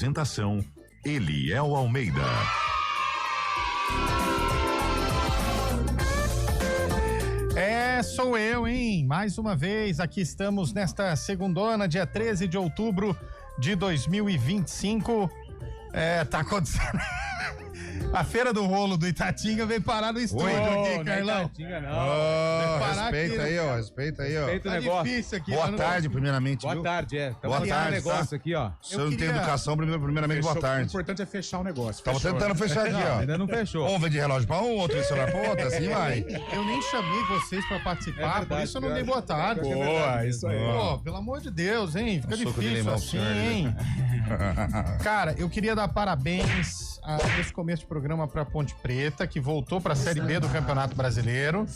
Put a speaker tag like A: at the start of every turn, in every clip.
A: Apresentação: Eliel Almeida.
B: Sou eu, hein? Mais uma vez, aqui estamos nesta segundona, dia 13 de outubro de 2025. Tá acontecendo. A Feira do Rolo do Itatinga veio parar no estúdio aqui, Carlão.
C: Itatinga não.
D: Respeita aí, ó. Respeita o negócio.
B: Difícil aqui.
D: Boa tarde, primeiramente.
C: Boa tarde,
D: Boa tarde,
C: negócio aqui, ó.
D: Se eu não tenho educação, primeiramente, boa tarde.
C: O importante é fechar o negócio.
D: Tava tentando fechar aqui, ó.
C: Ainda não fechou.
D: Um vem de relógio pra um, outro de celular pra outro, assim vai.
B: Eu nem chamei vocês pra participar, por isso eu não dei boa tarde.
C: Boa, isso aí.
B: Pô, pelo amor de Deus, hein? Fica difícil assim, hein? Cara, eu queria dar parabéns nesse começo de programa pra Ponte Preta, que voltou pra Série B do Campeonato Brasileiro.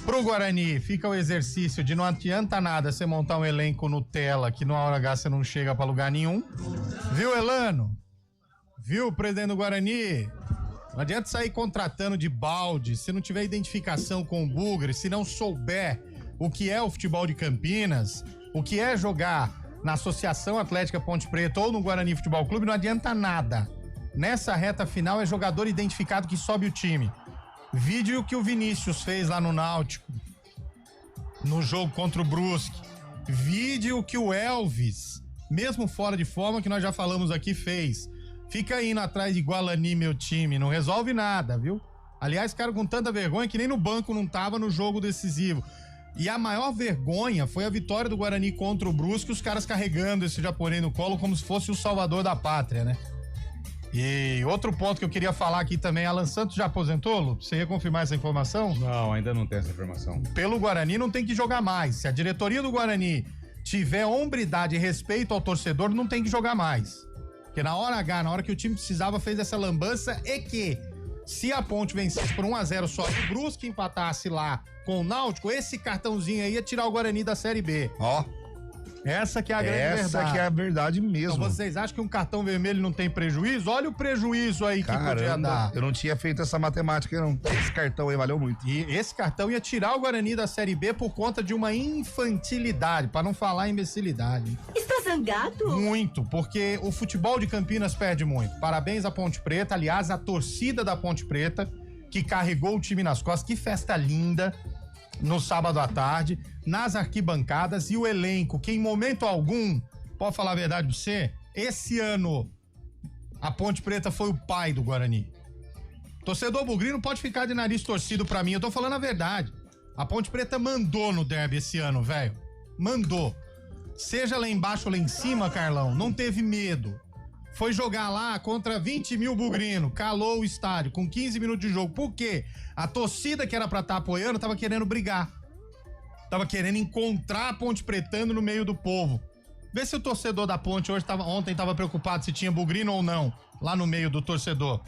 B: Pro Guarani, fica o exercício de não adianta nada você montar um elenco Nutella que na hora H você não chega pra lugar nenhum. Viu, Elano? Viu, presidente do Guarani? Não adianta sair contratando de balde se não tiver identificação com o Bugre, se não souber o que é o futebol de Campinas, o que é jogar na Associação Atlética Ponte Preta ou no Guarani Futebol Clube, não adianta nada. Nessa reta final é jogador identificado que sobe o time. Vídeo que o Vinícius fez lá no Náutico, no jogo contra o Brusque. Vídeo que o Elvis, mesmo fora de forma, que nós já falamos aqui, fez. Fica indo atrás de Guarani, meu time, não resolve nada, viu? Aliás, cara, com tanta vergonha que nem no banco não tava no jogo decisivo. E a maior vergonha foi a vitória do Guarani contra o Brusque, os caras carregando esse japonês no colo como se fosse o salvador da pátria, né? E outro ponto que eu queria falar aqui também, Alan Santos já aposentou, Lu? Você ia confirmar essa informação?
C: Não, ainda não tem essa informação.
B: Pelo Guarani não tem que jogar mais. Se a diretoria do Guarani tiver hombridade e respeito ao torcedor, não tem que jogar mais. Porque na hora H, na hora que o time precisava, fez essa lambança e que se a Ponte vencesse por 1-0 só e o Brusque empatasse lá com o Náutico, esse cartãozinho aí ia tirar o Guarani da Série B.
D: Ó.
B: Essa que é a grande verdade.
D: Essa que é a verdade mesmo.
B: Então vocês acham que um cartão vermelho não tem prejuízo? Olha o prejuízo aí que podia dar.
D: Eu não tinha feito essa matemática, não. Esse cartão aí valeu muito.
B: E esse cartão ia tirar o Guarani da Série B por conta de uma infantilidade, para não falar imbecilidade.
E: Está zangado?
B: Muito, porque o futebol de Campinas perde muito. Parabéns à Ponte Preta, aliás, a torcida da Ponte Preta, que carregou o time nas costas. Que festa linda no sábado à tarde, nas arquibancadas, e o elenco, que em momento algum, pode falar a verdade pra você, esse ano a Ponte Preta foi o pai do Guarani. Torcedor bugrino pode ficar de nariz torcido pra mim, eu tô falando a verdade. A Ponte Preta mandou no derby esse ano, velho. Mandou. Seja lá embaixo ou lá em cima, Carlão, não teve medo. Foi jogar lá contra 20 mil bugrino, calou o estádio com 15 minutos de jogo. Por quê? A torcida que era pra estar apoiando tava querendo brigar. Tava querendo encontrar a Ponte Pretano no meio do povo. Vê se o torcedor da Ponte ontem tava preocupado se tinha bugrino ou não, lá no meio do torcedor.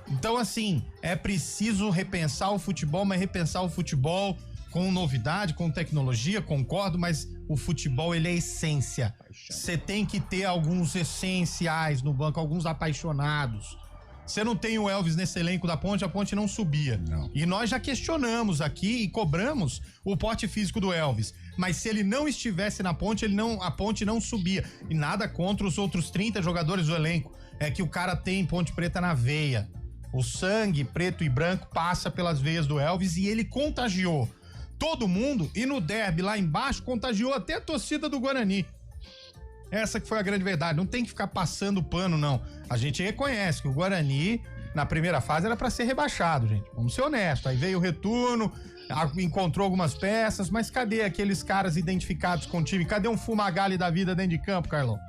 B: Então, assim, é preciso repensar o futebol, mas repensar o futebol com novidade, com tecnologia, concordo, mas o futebol, ele é essência. Você tem que ter alguns essenciais no banco, alguns apaixonados. Você não tem o Elvis nesse elenco da Ponte, a Ponte não subia. Não. E nós já questionamos aqui e cobramos o porte físico do Elvis. Mas se ele não estivesse na Ponte, a Ponte não subia. E nada contra os outros 30 jogadores do elenco. É que o cara tem Ponte Preta na veia. O sangue preto e branco passa pelas veias do Elvis e ele contagiou todo mundo, e no derby lá embaixo contagiou até a torcida do Guarani. Essa que foi a grande verdade, não tem que ficar passando pano, não. A gente reconhece que o Guarani, na primeira fase, era pra ser rebaixado, gente. Vamos ser honestos. Aí veio o retorno, encontrou algumas peças, mas cadê aqueles caras identificados com o time? Cadê um Fumagalli da vida dentro de campo, Carlão?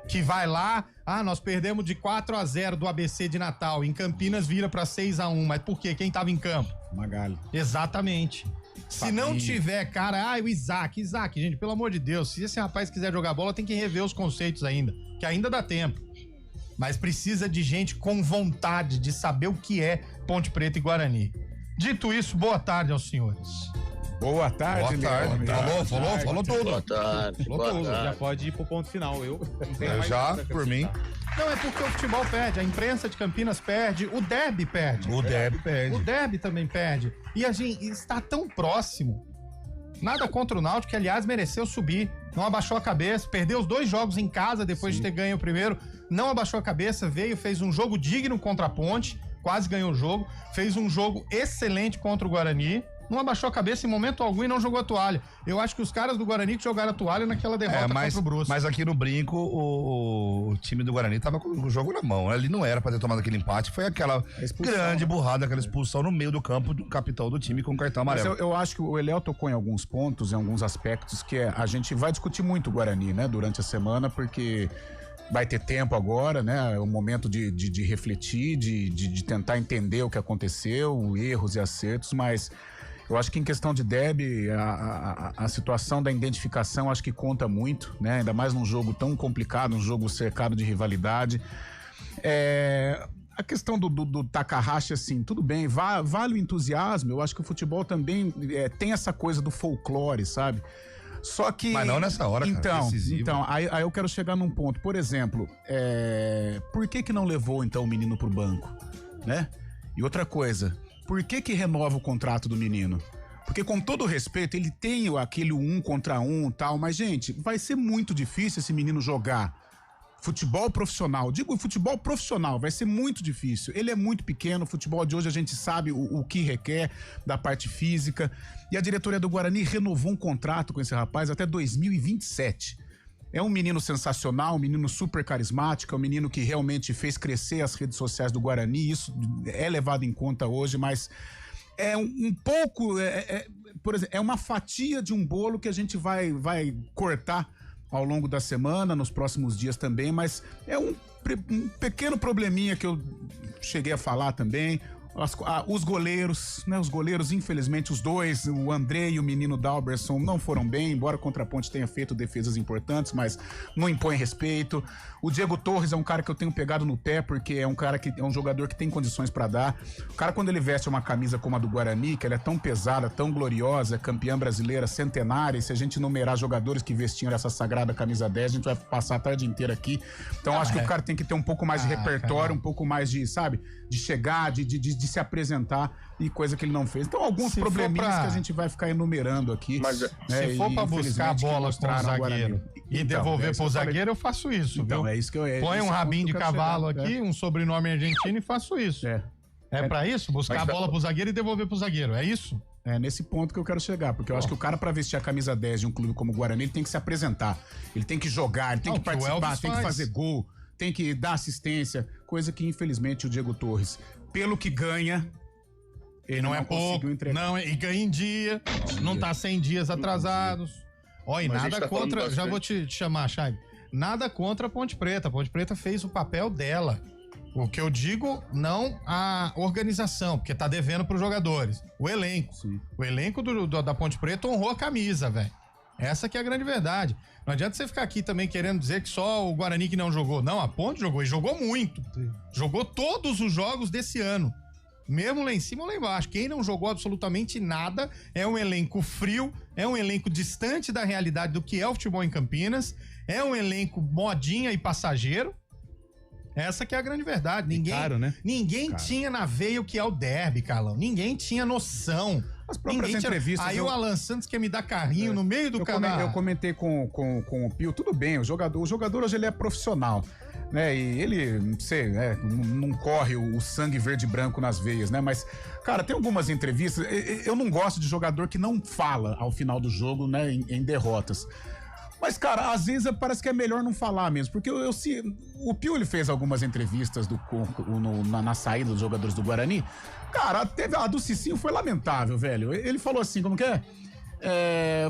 B: Que vai lá, nós perdemos de 4-0 do ABC de Natal, em Campinas vira pra 6-1, mas por quê? Quem tava em campo?
C: Fumagalli.
B: Exatamente. Se não tiver, cara, o Isaac, gente, pelo amor de Deus, se esse rapaz quiser jogar bola, tem que rever os conceitos ainda, que ainda dá tempo. Mas precisa de gente com vontade de saber o que é Ponte Preta e Guarani. Dito isso, boa tarde aos senhores.
C: Boa tarde, Leandro.
D: Falou tudo.
F: Boa tarde.
C: Já pode ir pro ponto final. Eu
D: já, por mim.
B: Não, é porque o futebol perde, a imprensa de Campinas perde, o derby perde.
D: O derby perde.
B: O derby também perde. E a gente está tão próximo. Nada contra o Náutico, que aliás mereceu subir. Não abaixou a cabeça, perdeu os 2 jogos em casa depois de ter ganho o primeiro. Não abaixou a cabeça, fez um jogo digno contra a Ponte, quase ganhou o jogo. Fez um jogo excelente contra o Guarani. Não abaixou a cabeça em momento algum e não jogou a toalha. Eu acho que os caras do Guarani que jogaram a toalha naquela derrota contra o Brusque.
D: Mas aqui no Brinco, o time do Guarani tava com o jogo na mão. Ali não era pra ter tomado aquele empate. Foi aquela grande burrada, aquela expulsão no meio do campo do capitão do time com o cartão amarelo.
E: Mas eu acho que o Eléo tocou em alguns pontos, em alguns aspectos, que a gente vai discutir muito o Guarani, né, durante a semana, porque vai ter tempo agora, né? É o momento de refletir, de tentar entender o que aconteceu, erros e acertos, mas eu acho que em questão de derby, a situação da identificação acho que conta muito, né? Ainda mais num jogo tão complicado, um jogo cercado de rivalidade. A questão do Takahashi, assim, tudo bem, vale o entusiasmo. Eu acho que o futebol também tem essa coisa do folclore, sabe? Só que...
D: Mas não nessa hora, cara.
E: Então, aí eu quero chegar num ponto. Por exemplo, por que não levou, então, o menino pro banco, né? E outra coisa, por que renova o contrato do menino? Porque, com todo respeito, ele tem aquele 1 contra 1 e tal, mas, gente, vai ser muito difícil esse menino jogar futebol profissional. Digo futebol profissional, vai ser muito difícil. Ele é muito pequeno, o futebol de hoje a gente sabe o que requer da parte física. E a diretoria do Guarani renovou um contrato com esse rapaz até 2027. É um menino sensacional, um menino super carismático, é um menino que realmente fez crescer as redes sociais do Guarani, isso é levado em conta hoje, mas é um pouco, por exemplo, é uma fatia de um bolo que a gente vai cortar ao longo da semana, nos próximos dias também, mas é um pequeno probleminha que eu cheguei a falar também. Os goleiros, né? Os goleiros, infelizmente, os dois, o André e o menino Dalberson, não foram bem, embora contra a Ponte tenha feito defesas importantes, mas não impõe respeito. O Diego Torres é um cara que eu tenho pegado no pé, porque é um cara que é um jogador que tem condições pra dar. O cara, quando ele veste uma camisa como a do Guarani, que ela é tão pesada, tão gloriosa, campeã brasileira, centenária, e se a gente numerar jogadores que vestiam essa sagrada camisa 10, a gente vai passar a tarde inteira aqui. Então, acho que o cara tem que ter um pouco mais de repertório, um pouco mais de, sabe, de chegar, de se apresentar, e coisa que ele não fez. Então, alguns probleminhas que a gente vai ficar enumerando aqui.
B: Mas se for pra buscar a bola com o zagueiro e devolver pro zagueiro, eu faço isso,
E: então,
B: viu?
E: É isso que eu...
B: Põe um rabinho de cavalo aqui, um sobrenome argentino e faço isso. É pra isso? Buscar a bola pro zagueiro e devolver pro zagueiro, é isso?
E: É nesse ponto que eu quero chegar, porque eu acho que o cara, pra vestir a camisa 10 de um clube como o Guarani, ele tem que se apresentar, ele tem que jogar, ele tem que participar, tem que fazer gol, tem que dar assistência, coisa que infelizmente o Diego Torres, pelo que ganha, ele
B: não é pouco, não, e ganha em dia, não tá 100 dias atrasados. Ó, e nada contra, já vou te chamar, Chay, nada contra a Ponte Preta. A Ponte Preta fez o papel dela. O que eu digo, não a organização, porque tá devendo pros jogadores. O elenco. Sim. O elenco da Ponte Preta honrou a camisa, velho. Essa que é a grande verdade. Não adianta você ficar aqui também querendo dizer que só o Guarani que não jogou. Não, a Ponte jogou e jogou muito. Sim. Jogou todos os jogos desse ano. Mesmo lá em cima ou lá embaixo. Quem não jogou absolutamente nada é um elenco frio, é um elenco distante da realidade do que é o futebol em Campinas, é um elenco modinha e passageiro. Essa que é a grande verdade. Ninguém tinha na veia o que é o derby, Carlão. Ninguém tinha noção.
E: As próprias entrevistas...
B: Aí o Alan Santos quer me dar carrinho no meio do canal.
E: Eu comentei com o Pio, tudo bem, o jogador hoje ele é profissional, né? E ele, não sei, não corre o sangue verde e branco nas veias, né? Mas, cara, tem algumas entrevistas, eu não gosto de jogador que não fala ao final do jogo, né? Em derrotas. Mas, cara, às vezes parece que é melhor não falar mesmo, porque o Pio, ele fez algumas entrevistas na saída dos jogadores do Guarani. Cara, a do Cicinho foi lamentável, velho. Ele falou assim, como que é?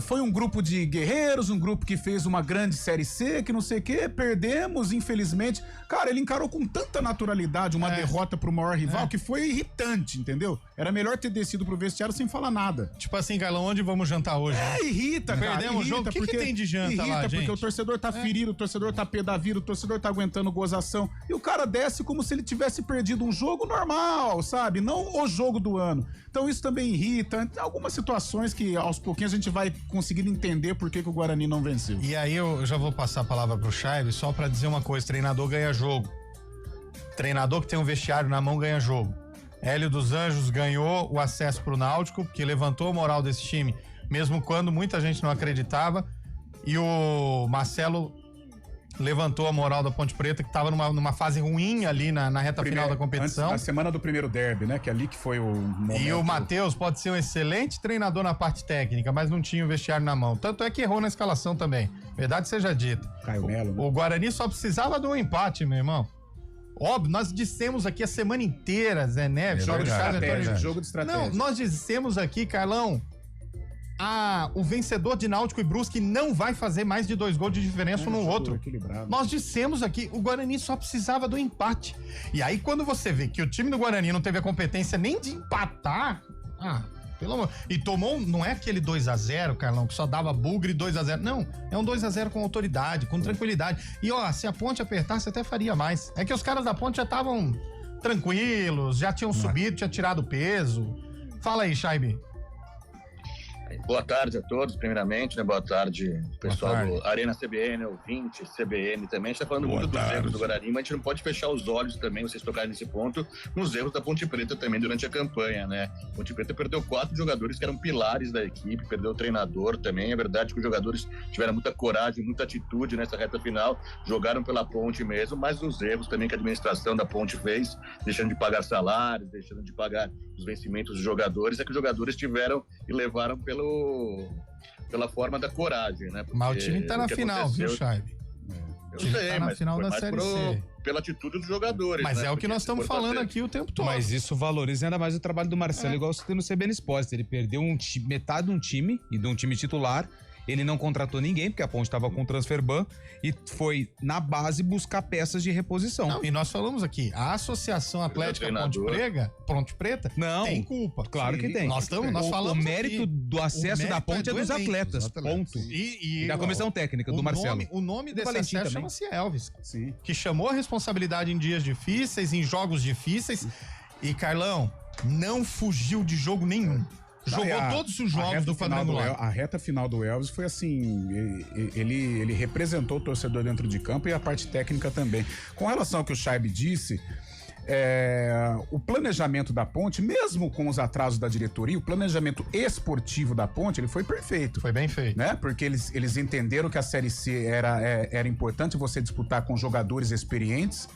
E: Foi um grupo de guerreiros, um grupo que fez uma grande Série C, que não sei o quê, perdemos, infelizmente. Cara, ele encarou com tanta naturalidade uma derrota pro maior rival que foi irritante, entendeu? Era melhor ter descido pro vestiário sem falar nada.
B: Tipo assim, Carlão, onde vamos jantar hoje?
E: Irrita, cara.
B: Perdemos o jogo, o que tem de janta lá, gente?
E: Porque o torcedor tá ferido, o torcedor tá pé da vida, o torcedor tá aguentando gozação. E o cara desce como se ele tivesse perdido um jogo normal, sabe? Não o jogo do ano. Então isso também irrita. Tem algumas situações que aos pouquinhos a gente vai conseguindo entender por que o Guarani não venceu.
B: E aí eu já vou passar a palavra pro Chaive só pra dizer uma coisa: treinador ganha jogo. Treinador que tem um vestiário na mão ganha jogo. Hélio dos Anjos ganhou o acesso pro Náutico, porque levantou a moral desse time mesmo quando muita gente não acreditava. E o Marcelo levantou a moral da Ponte Preta, que estava numa fase ruim ali na reta final da competição.
E: Na semana do primeiro derby, né? Que ali que foi o momento.
B: E o Matheus pode ser um excelente treinador na parte técnica, mas não tinha o vestiário na mão. Tanto é que errou na escalação também. Verdade seja dita.
E: Caio Melo, né?
B: O Guarani só precisava de um empate, meu irmão. Óbvio, nós dissemos aqui a semana inteira, Zé Neves.
E: Jogo de estratégia.
B: Antônio.
E: Jogo de estratégia.
B: Não, nós dissemos aqui, Carlão, o vencedor de Náutico e Brusque não vai fazer mais de 2 gols de diferença no outro.
E: Equilibrado.
B: Nós dissemos aqui, o Guarani só precisava do empate. E aí, quando você vê que o time do Guarani não teve a competência nem de empatar, pelo amor. E tomou, não é aquele 2-0, Carlão, que só dava bugre 2-0. Não, é um 2-0 com autoridade, com tranquilidade. E ó, se a Ponte apertasse, até faria mais. É que os caras da Ponte já estavam tranquilos, já tinham subido, tinha tirado peso. Fala aí, Chaibe.
F: Boa tarde a todos, primeiramente, né? Boa tarde, pessoal do Arena CBN, ouvinte, CBN também. A gente tá falando muito dos erros do Guarani, mas a gente não pode fechar os olhos também, vocês tocarem nesse ponto, nos erros da Ponte Preta também durante a campanha, né? A Ponte Preta perdeu 4 jogadores que eram pilares da equipe, perdeu o treinador também. É verdade que os jogadores tiveram muita coragem, muita atitude nessa reta final, jogaram pela Ponte mesmo, mas os erros também que a administração da Ponte fez, deixando de pagar salários, deixando de pagar os vencimentos dos jogadores, é que os jogadores tiveram e levaram pela forma da coragem, né? Porque
B: mas o time tá na final, viu, Chaibe?
F: Eu sei,
B: tá na final da Série C.
F: Pela atitude dos jogadores.
B: Mas
F: né?
B: é o que nós estamos falando aqui o tempo todo.
C: Mas isso valoriza ainda mais o trabalho do Marcelo, igual você tem no CBN Esportes. Ele perdeu metade de um time, e de um time titular. Ele não contratou ninguém, porque a Ponte estava com o transfer ban, e foi na base buscar peças de reposição.
B: Não, e nós falamos aqui, a Associação Atlética Ponte Preta
C: não,
B: tem culpa.
C: Claro que tem.
B: Nós falamos
C: o mérito
B: aqui,
C: do acesso da Ponte é dos atletas, ponto.
B: E
C: da comissão técnica, do Marcelo.
B: O nome desse
C: Valentim
B: acesso
C: também.
B: chama-se Elvis,
E: Sim.
B: que chamou a responsabilidade em dias difíceis, em jogos difíceis, e Carlão não fugiu de jogo nenhum. Jogou todos os jogos do quadrangular.
E: A reta final do Elvis foi assim, ele representou o torcedor dentro de campo e a parte técnica também. Com relação ao que o Chaibe disse, o planejamento da Ponte, mesmo com os atrasos da diretoria, o planejamento esportivo da Ponte, ele foi perfeito.
B: Foi bem feito.
E: Né? Porque eles entenderam que a Série C era importante você disputar com jogadores experientes,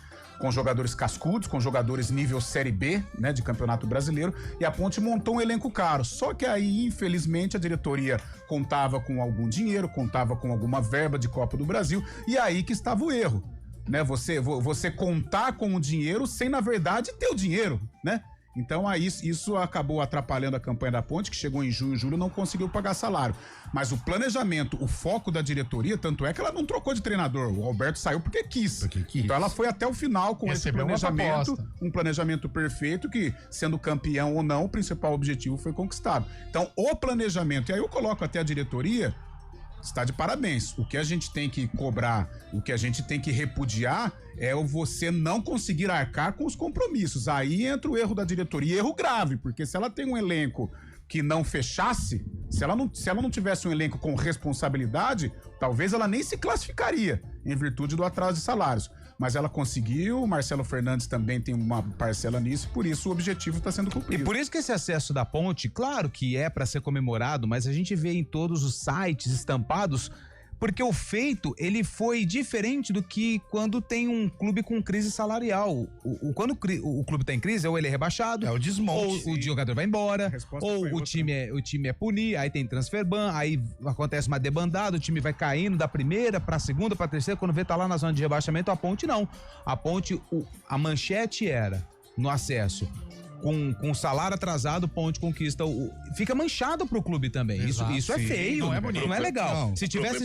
E: com jogadores cascudos, com jogadores nível Série B, né, de Campeonato Brasileiro, e a Ponte montou um elenco caro. Só que aí, infelizmente, a diretoria contava com algum dinheiro, contava com alguma verba de Copa do Brasil, e aí que estava o erro, né? Você contar com o dinheiro sem, na verdade, ter o dinheiro, né? Então, aí, isso acabou atrapalhando a campanha da Ponte, que chegou em junho e julho não conseguiu pagar salário. Mas o planejamento, o foco da diretoria, tanto é que ela não trocou de treinador. O Alberto saiu porque quis. Então, ela foi até o final com esse planejamento, um planejamento perfeito que, sendo campeão ou não, o principal objetivo foi conquistado. Então, o planejamento, e aí eu coloco até a diretoria, está de parabéns. O que a gente tem que cobrar, o que a gente tem que repudiar é você não conseguir arcar com os compromissos. Aí entra o erro da diretoria, erro grave, porque se ela tem um elenco que não fechasse, se ela não tivesse um elenco com responsabilidade, talvez ela nem se classificaria em virtude do atraso de salários. Mas ela conseguiu, o Marcelo Fernandes também tem uma parcela nisso, por isso o objetivo está sendo cumprido.
C: E por isso que esse acesso da Ponte, claro que é para ser comemorado, mas a gente vê em todos os sites estampados, porque o feito, ele foi diferente do que quando tem um clube com crise salarial. Quando o clube tá em crise, ou ele é rebaixado,
D: o desmonte,
C: ou o jogador vai embora, ou o time é punir, aí tem transfer ban, aí acontece uma debandada, o time vai caindo da primeira pra segunda, pra terceira, quando vê tá lá na zona de rebaixamento. A Ponte não. A Ponte, a manchete era, no acesso, com salário atrasado, Ponte conquista fica manchado pro clube também.
B: Exato,
C: isso é feio,
B: não é bonito,
C: não é legal.
B: Não.
C: Se tivesse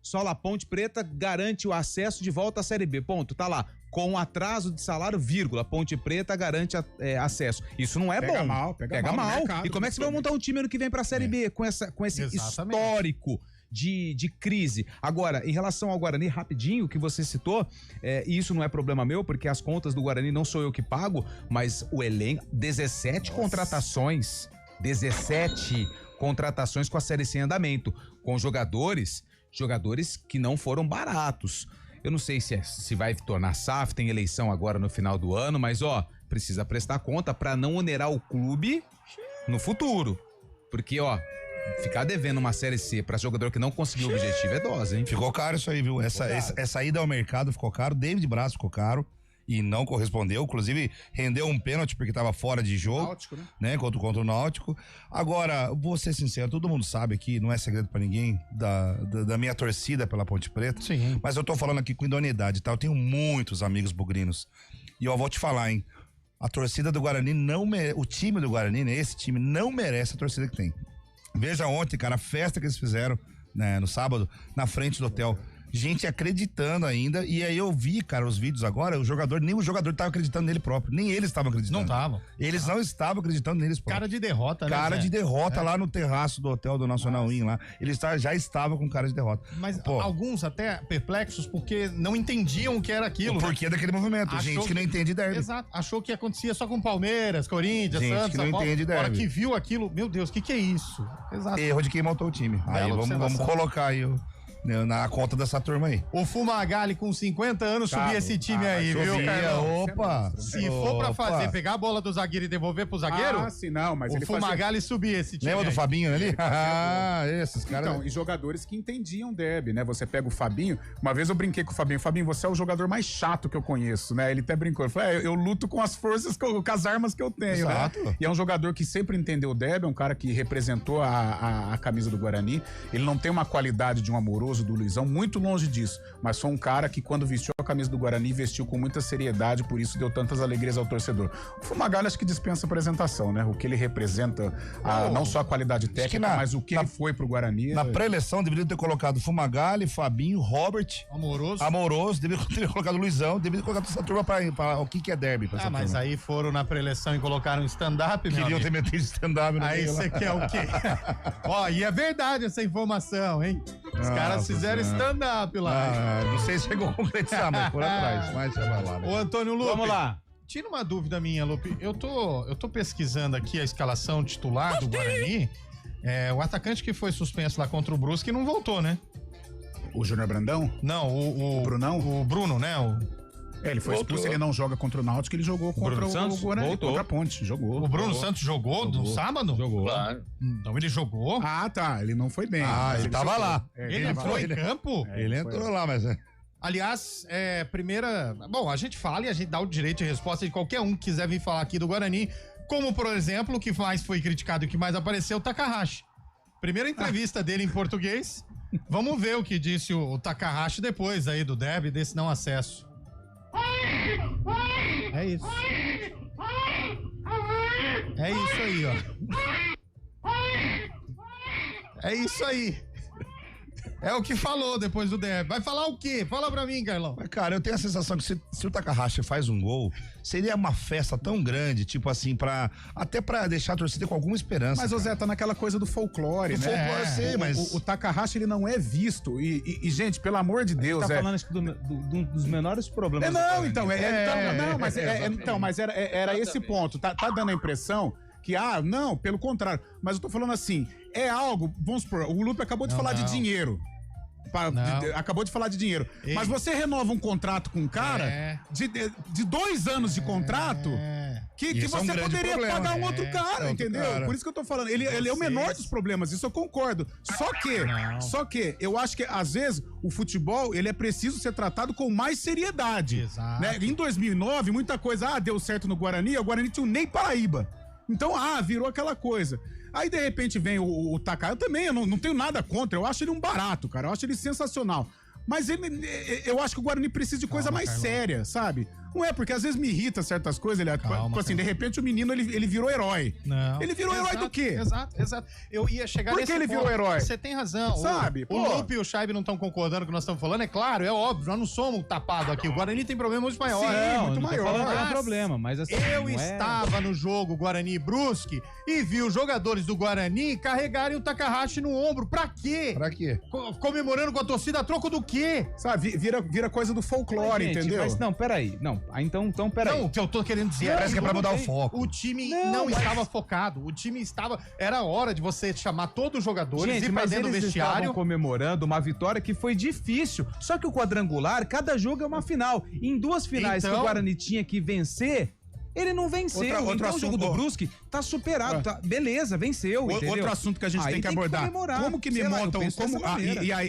C: só lá, Ponte Preta garante o acesso de volta à Série B, ponto, tá lá. Com atraso de salário, vírgula, Ponte Preta garante acesso. Isso não é
E: pega
C: bom.
E: Mal, pega mal.
C: E como é que você vai montar um time ano que vem pra Série B com esse
B: Exatamente.
C: histórico de crise? Agora, em relação ao Guarani, rapidinho, que você citou, e isso não é problema meu, porque as contas do Guarani não sou eu que pago, mas o elenco, 17 contratações com a Série C em andamento, com jogadores que não foram baratos. Eu não sei se vai tornar SAF, tem eleição agora no final do ano, mas precisa prestar conta para não onerar o clube no futuro. Porque, ficar devendo uma Série C pra jogador que não conseguiu o objetivo é dose, hein?
D: Ficou caro isso aí, viu? Essa ida ao mercado ficou caro, David Braz ficou caro e não correspondeu, inclusive rendeu um pênalti porque tava fora de jogo,
E: Náutico,
D: né? Contra o Náutico. Agora, vou ser sincero, todo mundo sabe aqui, não é segredo pra ninguém, da minha torcida pela Ponte Preta.
B: Sim.
D: Mas eu tô falando aqui com idoneidade, tá? Eu tenho muitos amigos bugrinos. E eu vou te falar, hein? A torcida do Guarani o time do Guarani, né? Esse time não merece a torcida que tem. Veja ontem, cara, a festa que eles fizeram, né, no sábado, na frente do hotel. Gente acreditando ainda, e aí eu vi, cara, os vídeos agora, nem o jogador tava acreditando nele próprio, nem eles estavam acreditando.
B: Não estavam.
D: Eles não estavam acreditando neles próprios.
B: Cara de derrota, né?
D: Cara
B: Zé?
D: de derrota lá no terraço do hotel do Nacional Inn lá. Eles já estavam com cara de derrota.
B: Mas
D: Pô,
B: alguns até perplexos porque não entendiam o que era aquilo.
D: o porquê daquele movimento.
B: Achou
D: Gente que não entende derby.
B: Exato. Achou que acontecia só com Palmeiras, Corinthians,
D: Gente
B: Santos,
D: que não
B: São Paulo.
D: entende
B: Na hora
D: derby.
B: que viu aquilo, meu Deus, o que é isso? Exato.
D: Erro de quem montou o time. Aí
B: Bela
D: vamos
B: observação.
D: colocar aí na conta dessa turma aí.
B: O Fumagalli com 50 anos subia esse time aí, viu,
D: Subia,
B: Carlão?
D: opa.
B: Se for pra fazer, pegar a bola do zagueiro e devolver pro zagueiro,
E: Ah, sim, não, mas
B: o
E: ele fazia...
B: Fumagalli subia esse time.
D: Lembra do
B: aí.
D: Fabinho ali? Ah, esses caras.
E: Então, e jogadores que entendiam derby, né? Você pega o Fabinho, uma vez eu brinquei com o Fabinho, você é o jogador mais chato que eu conheço, né? Ele até brincou, ele falou, eu luto com as forças, com as armas que eu tenho,
D: Exato.
E: né? E é um jogador que sempre entendeu o derby, é um cara que representou a camisa do Guarani, ele não tem uma qualidade de um Amoroso, do Luizão, muito longe disso, mas foi um cara que quando vestiu a camisa do Guarani, vestiu com muita seriedade, por isso deu tantas alegrias ao torcedor. O Fumagalli acho que dispensa apresentação, né? O que ele representa, não só a qualidade técnica, mas o que ele foi pro Guarani.
D: Na pré-eleição, deveria ter colocado Fumagalli, Fabinho, Robert, Amoroso, deveria ter colocado Luizão, deveria ter colocado essa turma pra o que é derby. Pra essa
B: mas
D: turma.
B: aí foram na pré-eleição e colocaram stand-up, meu
D: Queriam
B: amigo.
D: ter metido stand-up no
B: Aí
D: meio lá.
B: você quer o quê? Ó, e é verdade essa informação, hein? Os caras fizeram stand-up lá.
D: Não sei se chegou a concretizar, mas por atrás. Mas já vai lá. Né?
B: Ô, Antônio Lupe.
C: Vamos lá.
B: Tira uma dúvida minha, Lupe. Eu tô pesquisando aqui a escalação titular do Guarani. O atacante que foi suspenso lá contra o Brusque não voltou, né?
E: O Júnior Brandão?
B: Não, o
E: Brunão?
B: O Bruno, né?
E: Ele foi expulso, ele não joga contra o Náutico, ele jogou contra
C: Bruno Santos?
E: o Guarani,
C: Voltou.
E: contra a Ponte, jogou.
B: O Bruno Santos jogou no sábado?
C: Jogou.
F: Claro.
B: Então ele jogou?
E: Ah, tá, ele não foi bem. Mas
D: ele tava
E: jogou.
D: lá.
B: Ele entrou em campo?
D: Ele entrou lá, mas...
B: Aliás, primeira... Bom, a gente fala e a gente dá o direito de resposta de qualquer um que quiser vir falar aqui do Guarani. Como, por exemplo, o que mais foi criticado e o que mais apareceu, o Takahashi. Primeira entrevista dele em português. Vamos ver o que disse o Takahashi depois aí do derby, desse não acesso. É isso. É isso aí, ó. É isso aí. É o que falou depois do derby. Vai falar o quê? Fala pra mim, Carlão.
D: Mas, cara, eu tenho a sensação que se o Takahashi faz um gol, seria uma festa tão grande, tipo assim, até pra deixar a torcida com alguma esperança.
E: Mas, ô Zé, tá naquela coisa do folclore,
D: Do
E: né?
D: folclore, sei, mas...
E: O Takahashi, ele não é visto. E, gente, pelo amor de Deus,
C: Tá falando acho que dos menores problemas.
E: mas era esse ponto. Tá dando a impressão que, não, pelo contrário. Mas eu tô falando assim, é algo, vamos supor, o Lupe acabou de falar de dinheiro. Acabou de falar de dinheiro.
B: Ei.
E: Mas você renova um contrato com um cara de 2 anos de contrato que
D: Isso é um
E: você
D: grande
E: poderia
D: problema.
E: pagar um outro cara,
D: outro
E: entendeu?
D: cara.
E: Por isso que eu tô falando. Ele é o menor dos problemas, isso eu concordo. Só que eu acho que, às vezes, o futebol, ele é preciso ser tratado com mais seriedade.
B: Exato.
E: Né? Em 2009, muita coisa, deu certo no Guarani, o Guarani tinha o Ney Paraíba. Então, virou aquela coisa. Aí, de repente, vem o Taká. Eu também, eu não tenho nada contra. Eu acho ele um barato, cara. Eu acho ele sensacional. Mas eu acho que o Guarani precisa de coisa mais séria, sabe? Não é, porque às vezes me irrita certas coisas. Tipo assim, de repente o menino, ele virou herói.
B: Não.
E: Ele virou herói do quê?
B: Exato. Eu ia chegar
E: Por
B: nesse
E: que ele
B: ponto.
E: virou herói?
B: Você tem razão.
E: Sabe?
B: O Lupe e o Scheibe não estão concordando com o que nós estamos falando. É claro, é óbvio. Nós não somos tapados aqui. O Guarani tem problema muito maior.
E: Muito
C: não tô
E: maior.
C: falando que é um
B: Mas
C: problema, mas assim,
B: Eu
C: não é-
B: estava no jogo Guarani e Brusque e vi os jogadores do Guarani carregarem o Takahashi no ombro. Pra quê?
D: Pra quê?
B: Comemorando com a torcida a troco do quê?
E: Sabe? Vira coisa do folclore,
C: Gente,
E: entendeu?
C: Mas não, peraí. Não, então peraí.
B: Não, o que eu tô querendo dizer
D: Parece que é pra
B: tudo
D: mudar o
B: bem.
D: foco.
B: O time
C: Não,
B: não
C: mas-
B: estava focado. O time estava... Era hora de você chamar todos os jogadores,
C: Gente,
B: ir pra
C: mas
B: dentro do
C: eles estavam
B: vestiário.
C: comemorando uma vitória que foi difícil. Só que o quadrangular, cada jogo é uma final. Em 2 finais que
B: Então-
C: o Guarani tinha que vencer, Ele não venceu. Então o jogo do Brusque tá superado. Tá, beleza, venceu.
E: Outro assunto que a gente tem que abordar. Como que me montam.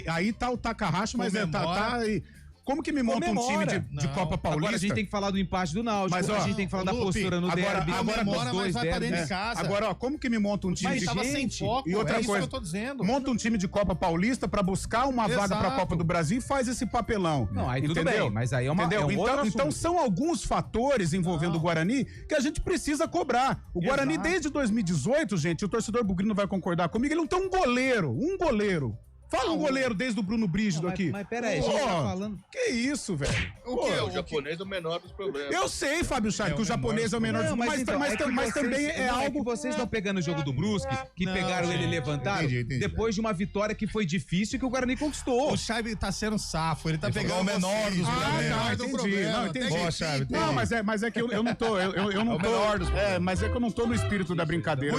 E: Aí tá o Takahashi, mas tá aí. Como que me monta um time de Copa Paulista?
C: Agora a gente tem que falar do empate do Náutico, a gente tem que falar da postura no derby.
B: Agora mas vai pra dentro de casa.
E: Agora, como que me monta um time
B: de
E: gente?
B: Sem foco,
E: e outra coisa,
B: que eu tô dizendo.
E: Monta um time de Copa Paulista pra buscar uma vaga pra Copa do Brasil e faz esse papelão.
C: Não, aí tudo bem, mas aí é uma...
E: Então são alguns fatores envolvendo o Guarani que a gente precisa cobrar. O Guarani, desde 2018, gente, o torcedor bugrino vai concordar comigo, ele não tem um goleiro. Fala um goleiro desde o Bruno Brígido aqui.
C: Mas peraí, a gente tá falando...
E: Que isso, velho?
F: O japonês é o menor dos problemas.
E: Eu sei, Fábio Chá, que o japonês é o menor dos problemas, mas também é algo...
C: Vocês estão pegando o jogo do Brusque, que pegaram ele e levantaram, depois de uma vitória que foi difícil e que o Guarani conquistou.
B: O Chave tá sendo safo, ele tá pegando
D: o menor dos
E: problemas. Entendi. Não, mas é que eu não tô... Mas é que eu não tô no espírito da brincadeira.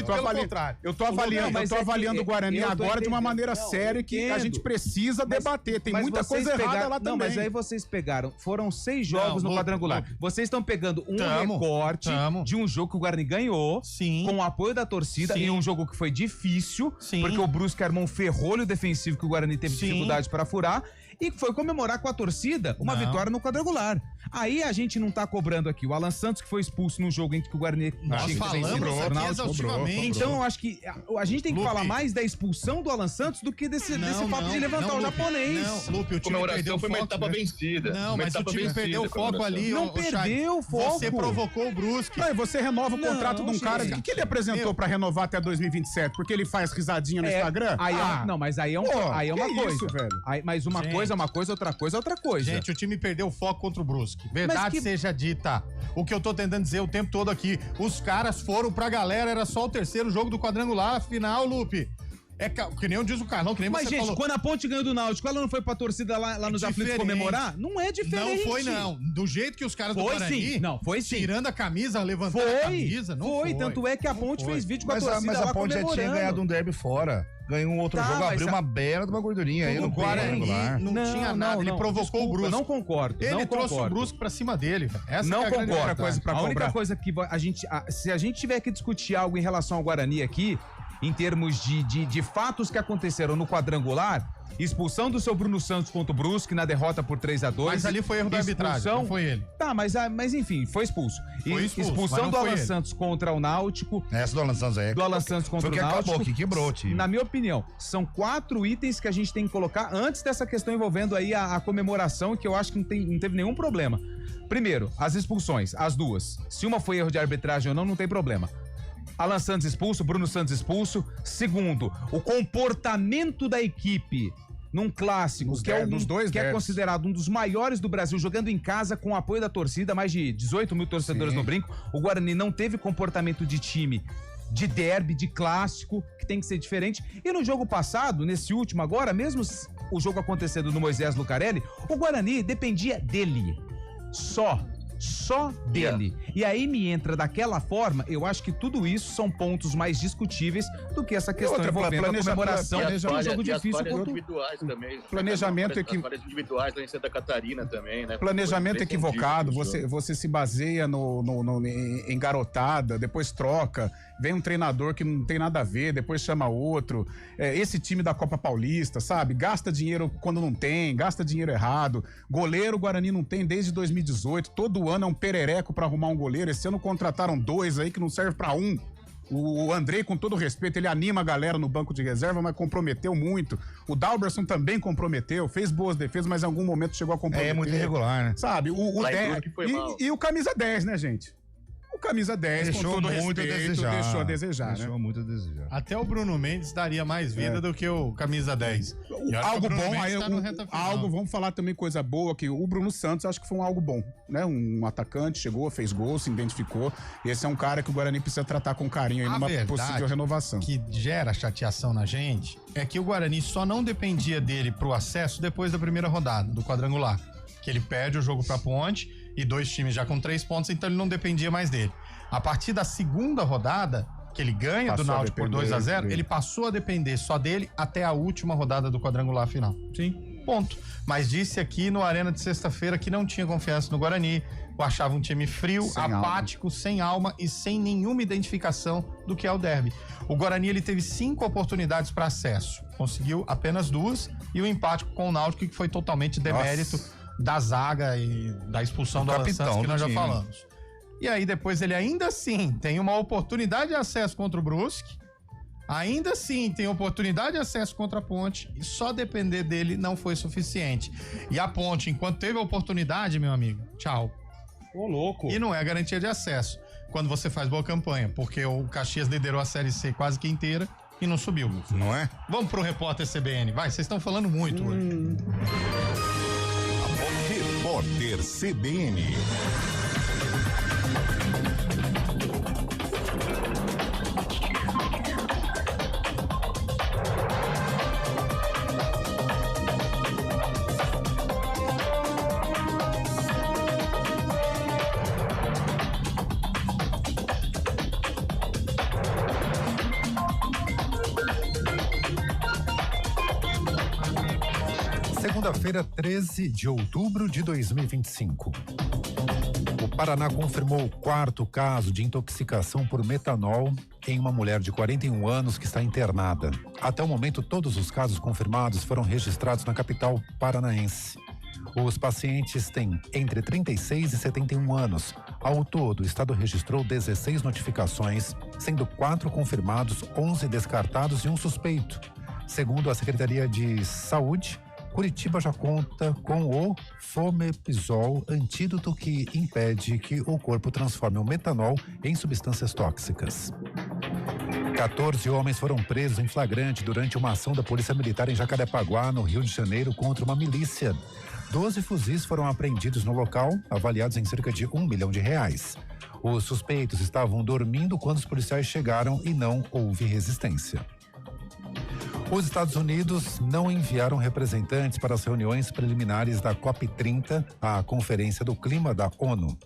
E: Eu tô avaliando o Guarani agora de uma maneira séria que a gente precisa debater. Tem muita coisa errada lá também.
C: Não, mas aí vocês pegaram. Foram 6 jogos no quadrangular. Vocês estão pegando um recorte de um jogo que o Guarani ganhou, com o apoio da torcida, em um jogo que foi difícil, porque o Brusque armou um ferrolho defensivo que o Guarani teve dificuldade para furar, e foi comemorar com a torcida uma vitória no quadrangular. Aí a gente não tá cobrando aqui o Alan Santos, que foi expulso num jogo em que o Guarani
B: tinha que vencer.
C: Então eu acho que a gente tem que falar mais da expulsão do Alan Santos do que desse fato de levantar o japonês.
F: Não, Lupe, o time perdeu foi uma etapa vencida.
B: Não, mas o time perdeu o foco ali.
C: Não perdeu o foco.
B: Você provocou o Brusque.
E: Não, e você renova o contrato de um cara. O que ele apresentou pra renovar até 2027? Porque ele faz risadinha no Instagram?
C: Não, mas aí é uma coisa.
E: Isso, velho.
C: Mas uma coisa é uma coisa, outra coisa é outra coisa.
B: Gente, o time perdeu o foco contra o Brusque. Verdade seja dita. O que eu tô tentando dizer o tempo todo aqui, os caras foram pra galera, era só o terceiro jogo do quadrangular, final, Lupe. É que nem diz o Carlão, que nem você falou. Mas, gente,
C: quando a Ponte ganhou do Náutico, ela não foi pra torcida lá nos aflitos comemorar? Não é diferente.
B: Não foi, não. Do jeito que os caras do Guarani...
C: Foi sim.
B: Tirando a camisa, levantando a camisa, não foi.
C: Tanto é que a Ponte fez vídeo com a torcida
D: mas a Ponte já tinha ganhado um derby fora. Ganhou um outro jogo, abriu uma bela de uma gordurinha aí no
B: Guarani. Não tinha nada, ele provocou o Brusque.
C: Não concordo.
B: Ele trouxe o Brusque pra cima dele. Essa
C: não
B: é a
C: concordo.
E: Coisa pra
C: a única coisa que se a gente tiver que discutir algo em relação ao Guarani aqui, em termos de fatos que aconteceram no quadrangular, expulsão do seu Bruno Santos contra o Brusque na derrota por 3-2.
B: Mas ali foi erro da arbitragem, não foi ele.
C: Tá, mas enfim, foi expulso. Expulsão do Alan Santos contra o Náutico.
D: Essa do Alan Santos aí.
C: Do Alan Santos contra o Náutico.
D: Acabou, que quebrou o time.
C: Na minha opinião, são 4 itens que a gente tem que colocar antes dessa questão envolvendo aí a comemoração, que eu acho que não teve nenhum problema. Primeiro, as expulsões, as duas. Se uma foi erro de arbitragem ou não tem problema. Alan Santos expulso, Bruno Santos expulso. Segundo, o comportamento da equipe num clássico, que é considerado um dos maiores do Brasil, jogando em casa com o apoio da torcida, mais de 18 mil torcedores no brinco. O Guarani não teve comportamento de time de derby, de clássico, que tem que ser diferente. E no jogo passado, nesse último agora, mesmo o jogo acontecendo no Moisés Lucarelli, o Guarani dependia dele. Só dele. E aí me entra daquela forma, eu acho que tudo isso são pontos mais discutíveis do que essa questão envolvendo a comemoração de um jogo difícil.
F: Individuais também.
E: Planejamento
F: individuais lá em Santa Catarina também, né?
E: Planejamento equivocado, você se baseia em garotada, depois troca, vem um treinador que não tem nada a ver, depois chama outro. Esse time da Copa Paulista, sabe? Gasta dinheiro quando não tem, gasta dinheiro errado. Goleiro o Guarani não tem desde 2018, todo ano é um perereco pra arrumar um goleiro. Esse ano contrataram 2 aí que não serve pra um. O Andrei, com todo respeito, ele anima a galera no banco de reserva, mas comprometeu muito. O Dalberson também comprometeu, fez boas defesas, mas em algum momento chegou a comprometer.
D: É muito irregular, né?
E: Sabe? E o camisa 10, né, gente? O camisa 10, com todo respeito, deixou a desejar.
D: Deixou muito a desejar.
B: Até o Bruno Mendes daria mais vida do que o camisa 10.
E: Algo bom, vamos falar também coisa boa, que o Bruno Santos acho que foi algo bom, né? Um atacante, chegou, fez gol, se identificou. Esse é um cara que o Guarani precisa tratar com carinho aí numa possível renovação.
B: Que gera chateação na gente é que o Guarani só não dependia dele pro acesso depois da primeira rodada do quadrangular. Que ele perde o jogo pra Ponte e 2 times já com 3 pontos, então ele não dependia mais dele. A partir da segunda rodada, que ele ganha do Náutico por 2-0, ele passou a depender só dele até a última rodada do quadrangular final.
C: Sim.
B: Ponto. Mas disse aqui no Arena de sexta-feira que não tinha confiança no Guarani, eu achava um time frio,
E: Sem
B: apático, sem alma e sem nenhuma identificação do que é o derby. O Guarani ele teve 5 oportunidades para acesso, conseguiu apenas 2 e o empate com o Náutico, que foi totalmente demérito da zaga e da expulsão do Alan Santos, que nós já falamos. E aí depois ele ainda assim tem uma oportunidade de acesso contra o Brusque, ainda assim tem oportunidade de acesso contra a Ponte e só depender dele não foi suficiente. E a Ponte, enquanto teve a oportunidade, meu amigo, tchau.
C: Ô, louco.
B: E não é garantia de acesso quando você faz boa campanha, porque o Caxias liderou a Série C quase que inteira e não subiu.
D: Não é?
B: Vamos pro repórter CBN, vai, vocês estão falando muito hoje.
A: Repórter CBN.
G: Segunda-feira, 13 de outubro de 2025. O Paraná confirmou o 4º caso de intoxicação por metanol em uma mulher de 41 anos que está internada. Até o momento, todos os casos confirmados foram registrados na capital paranaense. Os pacientes têm entre 36 e 71 anos. Ao todo, o estado registrou 16 notificações, sendo 4 confirmados, 11 descartados e um suspeito. Segundo a Secretaria de Saúde, Curitiba já conta com o Fomepizol, antídoto que impede que o corpo transforme o metanol em substâncias tóxicas. 14 homens foram presos em flagrante durante uma ação da Polícia Militar em Jacarepaguá, no Rio de Janeiro, contra uma milícia. 12 fuzis foram apreendidos no local, avaliados em cerca de R$1 milhão. Os suspeitos estavam dormindo quando os policiais chegaram e não houve resistência. Os Estados Unidos não enviaram representantes para as reuniões preliminares da COP30, a Conferência do Clima da ONU.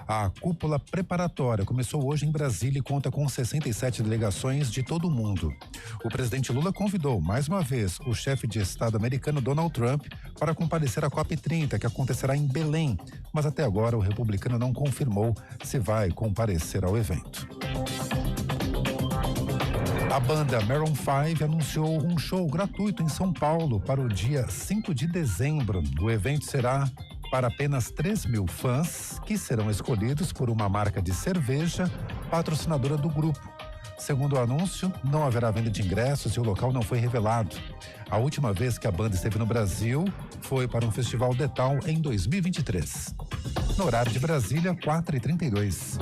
G: A cúpula preparatória começou hoje em Brasília e conta com 67 delegações de todo o mundo. O presidente Lula convidou, mais uma vez, o chefe de Estado americano Donald Trump para comparecer à COP30, que acontecerá em Belém, mas até agora o republicano não confirmou se vai comparecer ao evento. A banda Maroon 5 anunciou um show gratuito em São Paulo para o dia 5 de dezembro. O evento será para apenas 3 mil fãs, que serão escolhidos por uma marca de cerveja patrocinadora do grupo. Segundo o anúncio, não haverá venda de ingressos e o local não foi revelado. A última vez que a banda esteve no Brasil foi para um festival The Town em 2023. No horário de Brasília, 4h32.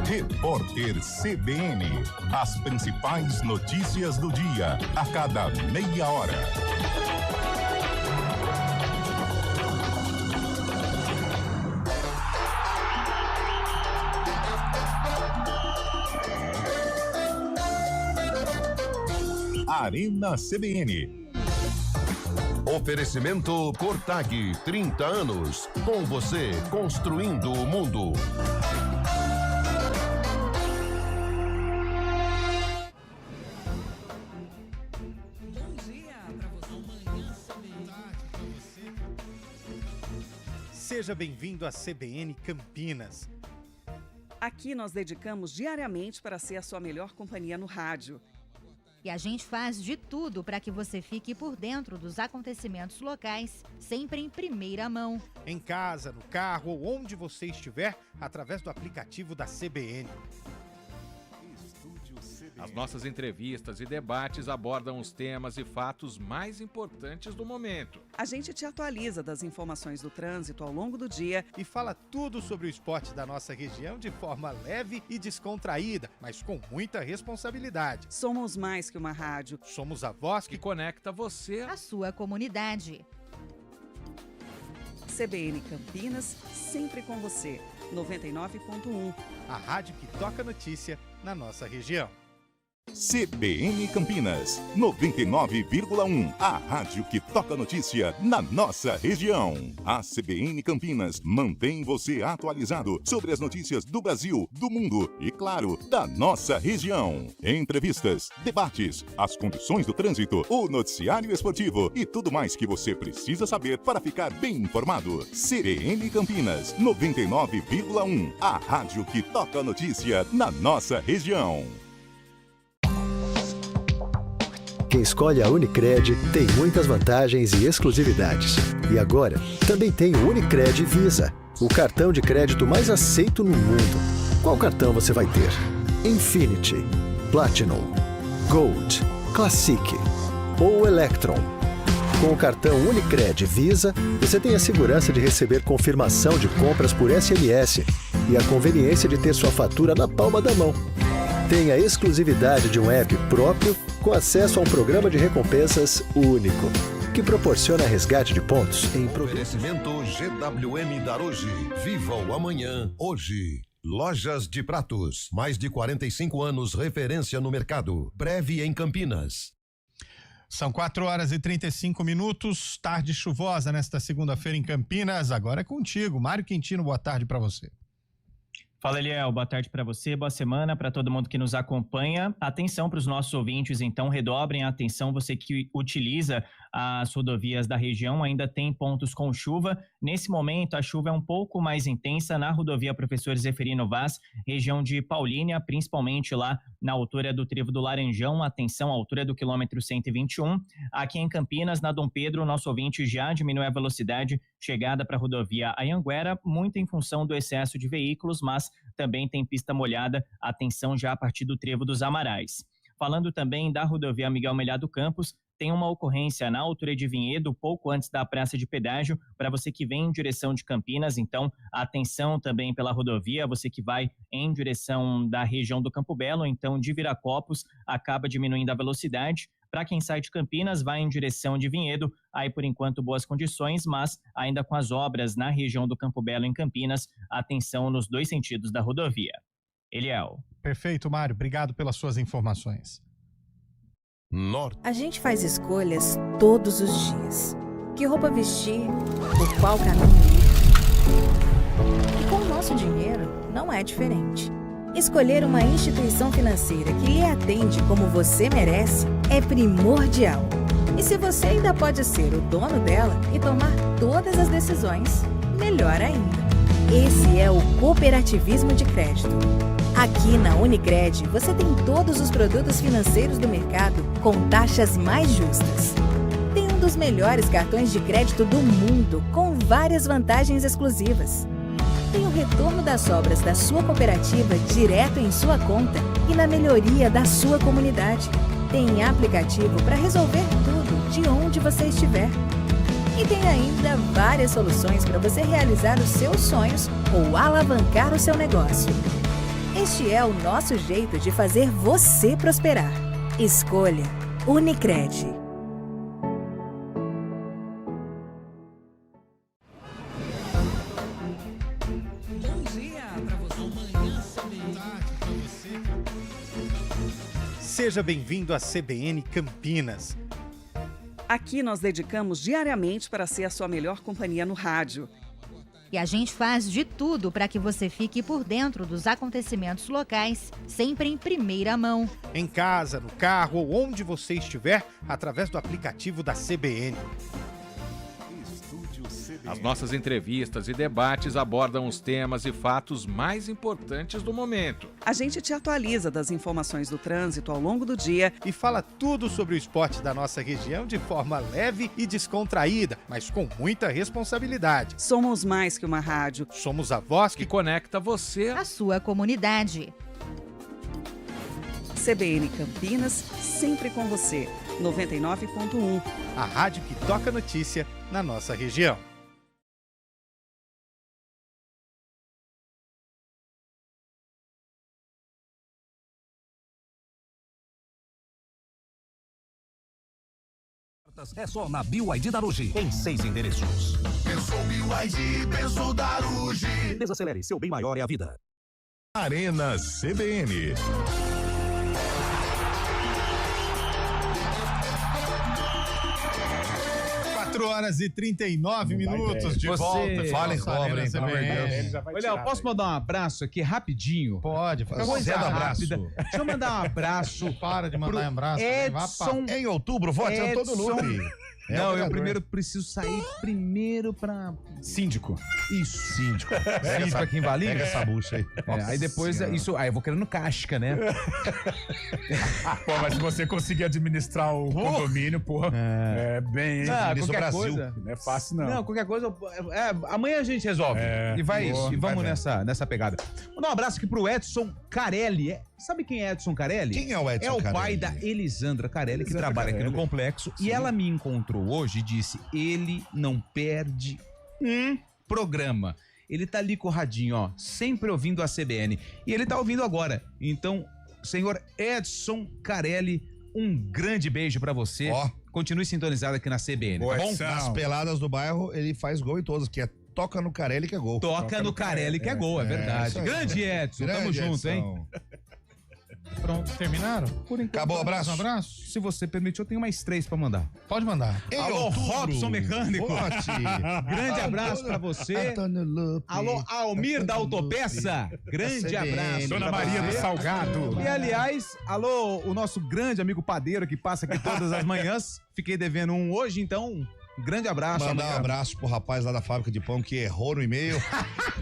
A: Repórter CBN. As principais notícias do dia, a cada meia hora. Arena CBN.
H: Oferecimento Cortag, 30 anos. Com você, construindo o mundo.
I: Seja bem-vindo à CBN Campinas.
J: Aqui nós dedicamos diariamente para ser a sua melhor companhia no rádio.
K: E a gente faz de tudo para que você fique por dentro dos acontecimentos locais, sempre em primeira mão.
I: Em casa, no carro ou onde você estiver, através do aplicativo da CBN.
L: As nossas entrevistas e debates abordam os temas e fatos mais importantes do momento.
J: A gente te atualiza das informações do trânsito ao longo do dia
I: e fala tudo sobre o esporte da nossa região de forma leve e descontraída, mas com muita responsabilidade.
J: Somos mais que uma rádio.
I: Somos a voz
L: que conecta você
K: à sua comunidade.
J: CBN Campinas, sempre com você. 99.1.
I: A rádio que toca notícia na nossa região.
A: CBN Campinas, 99,1. A rádio que toca notícia na nossa região. A CBN Campinas mantém você atualizado sobre as notícias do Brasil, do mundo e, claro, da nossa região. Entrevistas, debates, as condições do trânsito, o noticiário esportivo e tudo mais que você precisa saber para ficar bem informado. CBN Campinas, 99,1. A rádio que toca notícia na nossa região.
M: Quem escolhe a Unicred tem muitas vantagens e exclusividades. E agora, também tem o Unicred Visa, o cartão de crédito mais aceito no mundo. Qual cartão você vai ter? Infinity, Platinum, Gold, Classic ou Electron? Com o cartão Unicred Visa, você tem a segurança de receber confirmação de compras por SMS e a conveniência de ter sua fatura na palma da mão. Tem a exclusividade de um app próprio com acesso a um programa de recompensas único, que proporciona resgate de pontos em produtos.
H: Oferecimento GWM Daroji. Viva o amanhã, hoje. Lojas de Pratos. Mais de 45 anos, referência no mercado. Breve em Campinas.
B: São 4h35, tarde chuvosa nesta segunda-feira em Campinas. Agora é contigo. Mário Quintino, boa tarde para você.
N: Fala, Eliel, boa tarde para você, boa semana para todo mundo que nos acompanha. Atenção para os nossos ouvintes, então, redobrem a atenção, você que utiliza as rodovias da região, ainda tem pontos com chuva. Nesse momento, a chuva é um pouco mais intensa na rodovia Professor Zeferino Vaz, região de Paulínia, principalmente lá na altura do Trevo do Laranjão, atenção, à altura do quilômetro 121. Aqui em Campinas, na Dom Pedro, nosso ouvinte já diminuiu a velocidade, chegada para a rodovia Anhanguera, muito em função do excesso de veículos, mas também tem pista molhada, atenção já a partir do Trevo dos Amarais. Falando também da rodovia Miguel Melhado Campos, tem uma ocorrência na altura de Vinhedo, pouco antes da praça de pedágio, para você que vem em direção de Campinas, então atenção também pela rodovia, você que vai em direção da região do Campo Belo, então de Viracopos, acaba diminuindo a velocidade. Para quem sai de Campinas, vai em direção de Vinhedo, aí por enquanto boas condições, mas ainda com as obras na região do Campo Belo em Campinas, atenção nos dois sentidos da rodovia. Eliel.
B: Perfeito, Mário, obrigado pelas suas informações.
O: A gente faz escolhas todos os dias. Que roupa vestir, por qual caminho ir. E com o nosso dinheiro, não é diferente. Escolher uma instituição financeira que lhe atende como você merece é primordial. E se você ainda pode ser o dono dela e tomar todas as decisões, melhor ainda. Esse é o cooperativismo de crédito. Aqui na Unicred, você tem todos os produtos financeiros do mercado com taxas mais justas. Tem um dos melhores cartões de crédito do mundo, com várias vantagens exclusivas. Tem o retorno das obras da sua cooperativa direto em sua conta e na melhoria da sua comunidade. Tem aplicativo para resolver tudo de onde você estiver. E tem ainda várias soluções para você realizar os seus sonhos ou alavancar o seu negócio. Este é o nosso jeito de fazer você prosperar. Escolha Unicred.
B: Bom dia para você. Amanhã, tarde para você.
I: Seja bem-vindo à CBN Campinas.
J: Aqui nós dedicamos diariamente para ser a sua melhor companhia no rádio.
K: E a gente faz de tudo para que você fique por dentro dos acontecimentos locais, sempre em primeira mão.
I: Em casa, no carro ou onde você estiver, através do aplicativo da CBN.
L: As nossas entrevistas e debates abordam os temas e fatos mais importantes do momento.
J: A gente te atualiza das informações do trânsito ao longo do dia
I: e fala tudo sobre o esporte da nossa região de forma leve e descontraída, mas com muita responsabilidade.
J: Somos mais que uma rádio.
I: Somos a voz que
L: conecta você
K: à sua comunidade.
J: CBN Campinas, sempre com você. 99.1.
I: A rádio que toca notícia na nossa região.
P: É só na BYD Daruji, em 6 endereços.
A: Pensou BYD, pensou Daruji.
P: Desacelere, seu bem maior é a vida.
A: Arena CBN.
B: 4h39 de volta.
D: Fala em cobra, hein? Pelo amor de Deus.
C: Olha, posso mandar um abraço aqui rapidinho?
B: Pode,
C: coisa rápida. Deixa eu mandar um abraço.
B: Para de mandar um abraço.
C: Edson.
D: Em outubro, vote em todo Lupe.
C: Não, eu primeiro preciso sair pra...
E: Síndico.
C: Isso.
D: Síndico.
C: Síndico aqui em Valinhos.
D: Pega essa bucha aí.
C: Aí depois, eu vou querendo casca, né?
E: Pô, mas se você conseguir administrar o condomínio, porra, é bem...
C: Qualquer coisa.
E: Não é fácil, não.
C: Não, qualquer coisa, amanhã a gente resolve. E vamos nessa pegada. Vou dar um abraço aqui pro Edson Carelli. Sabe quem é Edson Carelli?
D: Quem é o Edson Carelli?
C: É o pai da Elisandra Carelli, que trabalha aqui no complexo. Sim. E ela me encontrou hoje e disse, ele não perde um programa. Ele tá ali com o radinho, ó, sempre ouvindo a CBN. E ele tá ouvindo agora. Então, senhor Edson Carelli, um grande beijo pra você.
D: Ó.
C: Continue sintonizado aqui na CBN, tá bom?
D: Nas peladas do bairro, ele faz gol em todas, que é toca no Carelli que é gol.
C: Toca no Carelli que é gol, é verdade. Grande Edson, tamo junto, hein?
B: Pronto, terminaram?
C: Por enquanto,
D: acabou o abraço?
B: Um abraço.
C: Se você permitir, eu tenho mais 3 pra mandar.
B: Pode mandar.
C: Alô, Robson Mecânico. Grande abraço pra você. Alô, Almir da Autopeça. Grande abraço.
E: Dona Maria do Salgado.
C: E, aliás, alô, o nosso grande amigo padeiro que passa aqui todas as manhãs. Fiquei devendo um hoje, então... Grande abraço.
D: Mandar um abraço pro rapaz lá da fábrica de pão que errou no e-mail.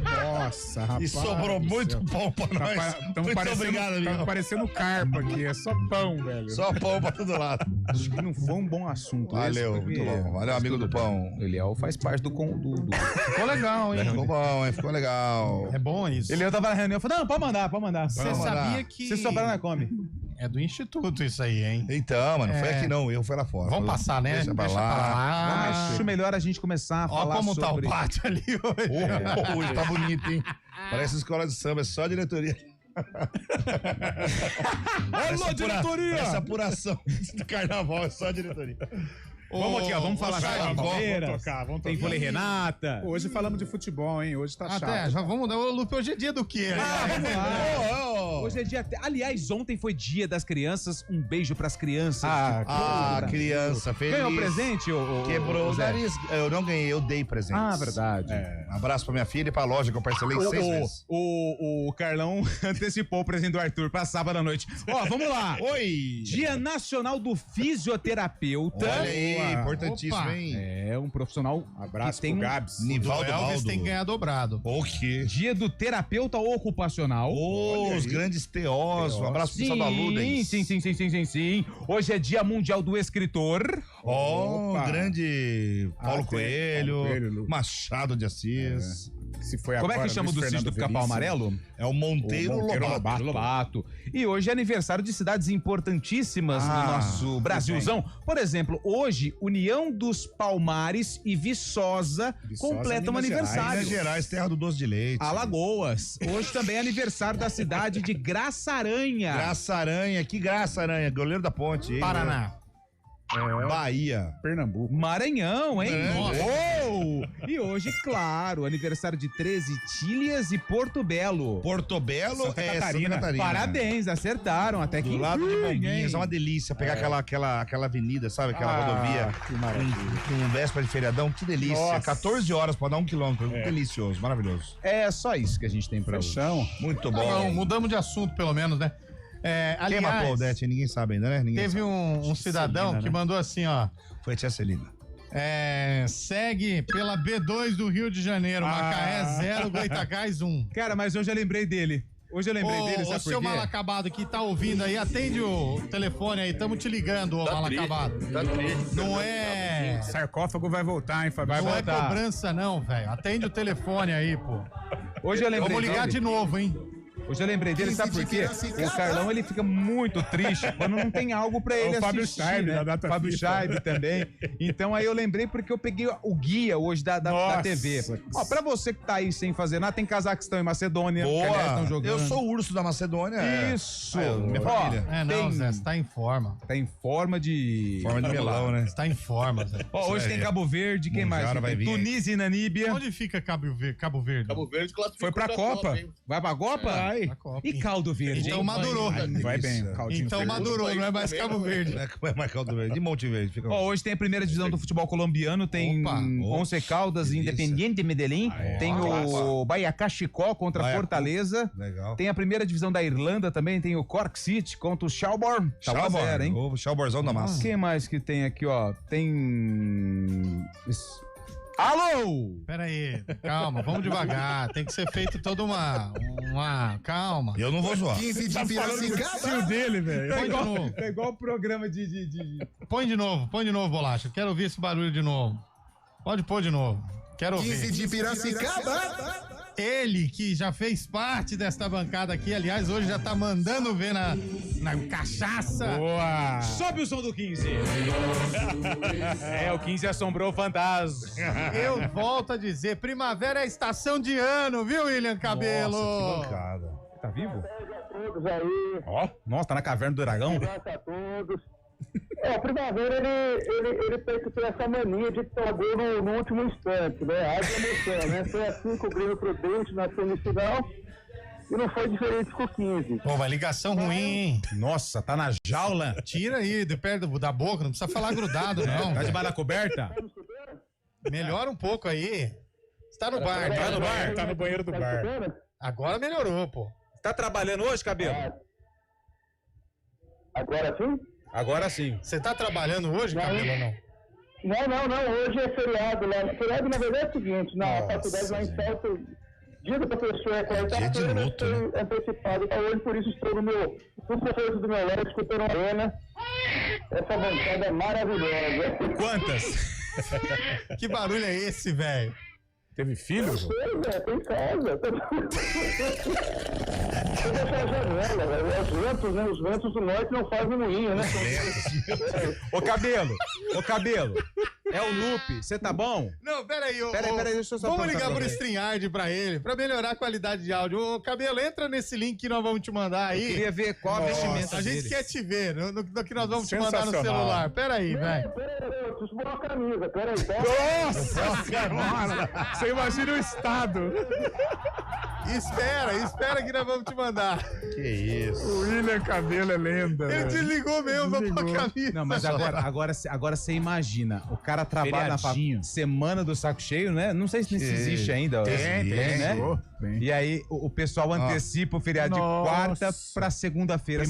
E: Nossa, rapaz.
D: E sobrou muito pão pra nós.
E: Muito obrigado, amigo. Tá parecendo carpa aqui, é só pão, velho.
D: Só pão pra todo lado.
C: Acho que não foi um bom assunto.
D: Valeu, muito bom. Valeu, amigo do pão.
C: Eliel faz parte do...
B: Ficou legal, hein?
D: Ficou bom, hein? Ficou legal.
B: É bom isso.
C: Eliel tava na reunião, falou, não, pode mandar.
B: Você sabia que...
C: Se sobrar, nós come.
B: É do Instituto isso aí, hein?
D: Então, mano, foi aqui não, eu fui lá fora.
B: Vamos passar, né?
D: Deixa pra lá.
C: Acho melhor a gente começar a falar
B: como
C: sobre...
B: tá o pátio ali hoje.
D: Hoje tá bonito, hein? Parece escola de samba, é só diretoria.
C: Alô, diretoria!
D: Essa apuração do carnaval é só diretoria.
C: Vamos aqui, ó, vamos falar de Palmeiras.
E: Vamos tocar.
C: Tem vôlei Renata.
E: Hoje falamos de futebol, hein? Hoje tá chato.
B: Até, já vamos dar o Lupe, hoje é dia do quê?
C: Vamos lá. Hoje é dia... Aliás, ontem foi dia das crianças. Um beijo pras crianças.
D: Criança, feliz.
C: Ganhou presente,
D: Quebrou o nariz. Eu não ganhei, eu dei presente.
C: Verdade.
D: Um abraço pra minha filha e pra loja que eu parcelei 6 vezes.
C: O Carlão antecipou o presente do Arthur pra sábado à noite. Ó, vamos lá.
D: Oi.
C: Dia Nacional do Fisioterapeuta.
D: Olha aí, importantíssimo, hein?
C: É um profissional.
E: Abraço
C: que tem
E: pro Gabs.
D: Nivaldo Baldo.
B: Tem que ganhar dobrado.
D: O quê?
C: Dia do terapeuta ocupacional.
D: Os grandes teós. Um abraço pro pessoal da Ludens.
C: Sim. Hoje é Dia Mundial do Escritor.
D: Grande Paulo Coelho, Machado de Assis.
C: Como é que chama o do sítio do Pica-Pau Amarelo?
D: É o Monteiro
C: Lobato. E hoje é aniversário de cidades importantíssimas no nosso Brasilzão. Por exemplo, hoje, União dos Palmares e Viçosa completam aniversário.
D: Minas Gerais, terra do doce de leite.
C: Alagoas. Hoje também é aniversário da cidade de Graça-Aranha.
D: Que Graça-Aranha, goleiro da ponte.
B: Paraná.
D: Bahia.
E: Pernambuco.
C: Maranhão, hein? E hoje, claro, aniversário de 13 Tílias e Porto Belo.
D: Porto Belo
C: Santa
D: Santa
C: Catarina.
D: Catarina.
C: Parabéns, acertaram. Até que
D: do lado de Bombinhas,
C: hein?
D: é uma delícia pegar aquela avenida, sabe? Aquela rodovia.
E: Que maravilha.
D: Com véspera de feriadão, que delícia.
E: Nossa.
D: 14 horas pra dar 1 quilômetro. Delicioso, maravilhoso.
C: É só isso que a gente tem pra hoje.
D: Muito bom.
B: Mudamos de assunto, pelo menos, né?
D: Quem
B: Aliás,
D: matou o Odete? Ninguém sabe ainda, né?
B: Teve um cidadão
D: Celina,
B: que mandou assim, ó.
D: Foi a tia Celina.
B: Segue pela B2 do Rio de Janeiro, Macaé 0, Goitacás 1.
C: Cara, mas hoje eu lembrei dele. Sabe
B: o seu
C: por quê?
B: mal acabado que tá ouvindo aí, atende o telefone aí, tamo te ligando, ô mal acabado. Não é...
E: Sarcófago vai voltar, hein, Fábio?
B: Não é cobrança não, velho. Atende o telefone aí, pô.
C: Hoje eu lembrei
B: Vamos ligar
C: dele.
B: de novo, hein?
C: Hoje eu lembrei dele, sabe por quê? O Carlão, ele fica muito triste quando não tem algo pra ele
E: o Fábio
C: assistir,
E: Scheib,
C: né?
E: da Data
C: Fábio
E: FIFA.
C: Scheib também. Então aí eu lembrei porque eu peguei o guia hoje da TV. Ó, pra você que tá aí sem fazer nada, tem Cazaquistão e Macedônia. Que, aliás, estão jogando.
D: Eu sou o urso da Macedônia.
C: Isso.
D: Minha família.
B: Zé, você tá em forma.
C: Tá em forma de...
D: Forma de melão, né?
B: Você tá em forma, Zé.
C: Ó, hoje tem Cabo Verde, quem mais?
D: vai vir.
C: Tunísia e Namíbia.
B: Onde fica Cabo Verde?
F: Cabo Verde classificou
C: Foi pra
F: da
C: Copa.
F: hein?
C: Vai pra Copa?
E: Vai.
C: E caldo verde?
B: Então
C: hein?
B: madurou.
E: Vai bem. Caldinho
B: Então
E: verde.
B: madurou, não é mais Cabo Verde.
D: Não é mais Caldo Verde. De Monte Verde. Fica...
C: Ó, hoje tem a primeira divisão do futebol colombiano, tem Once Caldas e Independiente Medellín, tem o Boyacá Chicó contra Fortaleza,
D: Legal.
C: tem a primeira divisão da Irlanda também, tem o Cork City contra o Shelbourne, tá 1-0, hein?
D: O Shelbourzão da massa.
C: Quem mais que tem aqui, ó? Tem... Alô!
B: Pera aí, calma, vamos devagar. Tem que ser feito toda uma calma.
D: Eu não vou zoar.
E: 15 de Piracicaba. dele, velho.
B: Põe de novo.
C: É igual o programa de...
B: Põe de novo, Bolacha. Quero ouvir esse barulho de novo. Pode pôr de novo. Quero ouvir.
E: 15 de Piracicaba.
B: Ele que já fez parte desta bancada aqui, aliás, hoje já tá mandando ver na cachaça.
C: Boa! Sobe o som do 15. O 15 assombrou o fantasma.
B: Eu volto a dizer, primavera é estação de ano, viu, William Cabelo?
D: Nossa, que bancada.
C: Tá vivo?
F: Todos aí.
C: Ó, nossa, tá na caverna do dragão?
F: Graças a todos. A Primavera, ele tem que ter essa mania de tomar gol no último instante, né? Haja emoção, né? Foi assim com o Grêmio Prudente na semifinal e não foi diferente com o 15.
B: Pô, vai ligação ruim, hein?
C: Nossa, tá na jaula?
B: Tira aí de perto da boca, não precisa falar grudado, não.
C: Tá debaixo da coberta?
B: Melhora um pouco aí. Você tá no bar, né?
C: Tá no bar?
E: Tá no banheiro do bar.
B: Agora melhorou, pô.
C: Tá trabalhando hoje, Cabelo?
F: Agora sim?
C: Agora sim.
B: Você tá trabalhando hoje, Cabelo, ou não?
F: Não. Hoje é feriado lá. Feriado, na verdade, é o seguinte: na faculdade lá em Salto, dia do professor é quarta-feira, foi antecipado para hoje, por isso estou no meu professor do meu lado, escutando a arena. Essa bancada é maravilhosa.
C: Quantas?
B: Que barulho é esse, velho?
E: Teve filho?
F: Tem casa. Deixa a janela, velho. Os ventos do norte não fazem moinho, né?
C: Ô, Cabelo, é o Lupe, você tá bom?
B: Não, peraí,
C: Peraí, deixa eu só
B: vamos ligar pro StreamYard pra ele, pra melhorar a qualidade de áudio. Ô, Cabelo, entra nesse link que nós vamos te mandar aí.
C: Eu queria ver qual a vestimenta
B: A gente
C: deles.
B: quer te ver, no que nós vamos te mandar no celular. Peraí, velho.
F: Eu preciso pôr uma camisa, peraí, tá?
E: Nossa senhora! Você imagina o estado.
B: Espera que nós vamos te mandar.
D: Que isso.
E: O William Cabelo é lenda.
B: Ele desligou mesmo, vamos pra camisa.
C: Não, mas agora você imagina, o cara trabalha na semana do saco cheio, né? Não sei se isso existe ainda.
E: Tem,
C: né?
E: Tem.
C: E aí o pessoal antecipa o feriado de quarta pra segunda-feira.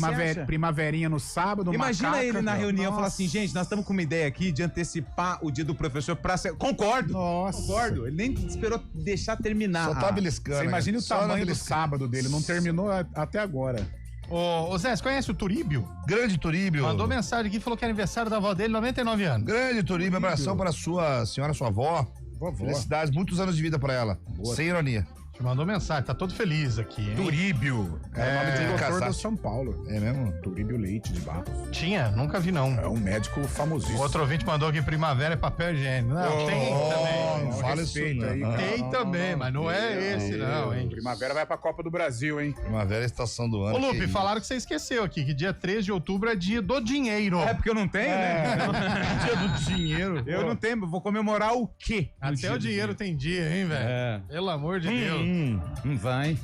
E: Primaverinha no sábado,
C: Imagina
E: macaca,
C: ele na reunião
E: nossa.
C: falar assim, gente, nós estamos com uma ideia aqui de antecipar o dia do professor pra... Concordo.
E: Nossa.
C: Concordo. Ele nem esperou deixar terminar.
D: Só tá beliscando.
E: Você imagina o
D: Só
E: tamanho do
D: beliscando.
E: sábado dele, não terminou até agora.
B: Ô, Zé, você conhece o Turíbio?
D: Grande Turíbio.
B: Mandou mensagem aqui, falou que é aniversário da avó dele, 99 anos.
D: Grande Turíbio, abração para sua senhora, sua avó. Felicidades, muitos anos de vida para ela. Sem ironia.
B: Te mandou mensagem, tá todo feliz aqui, hein?
E: Turíbio. É o nome de doutor
D: Casati.
E: do São Paulo.
D: É mesmo?
E: Turíbio Leite de Barros.
B: Tinha? Nunca vi, não.
E: É um médico famosíssimo.
B: O outro ouvinte mandou aqui primavera é papel higiênico. Não, tem também.
D: Não fala isso não.
B: Tem também, mas não é esse, não, hein?
E: Primavera vai pra Copa do Brasil, hein?
D: Primavera é a estação do ano.
B: Ô, Lupe, falaram que você esqueceu aqui, que dia 13 de outubro é dia do dinheiro.
C: É porque eu não tenho, né?
B: Dia do dinheiro.
C: Eu não tenho, vou comemorar o quê?
B: Até o dinheiro tem dia, hein, velho?
C: É.
B: Pelo amor de Deus.
C: Vai.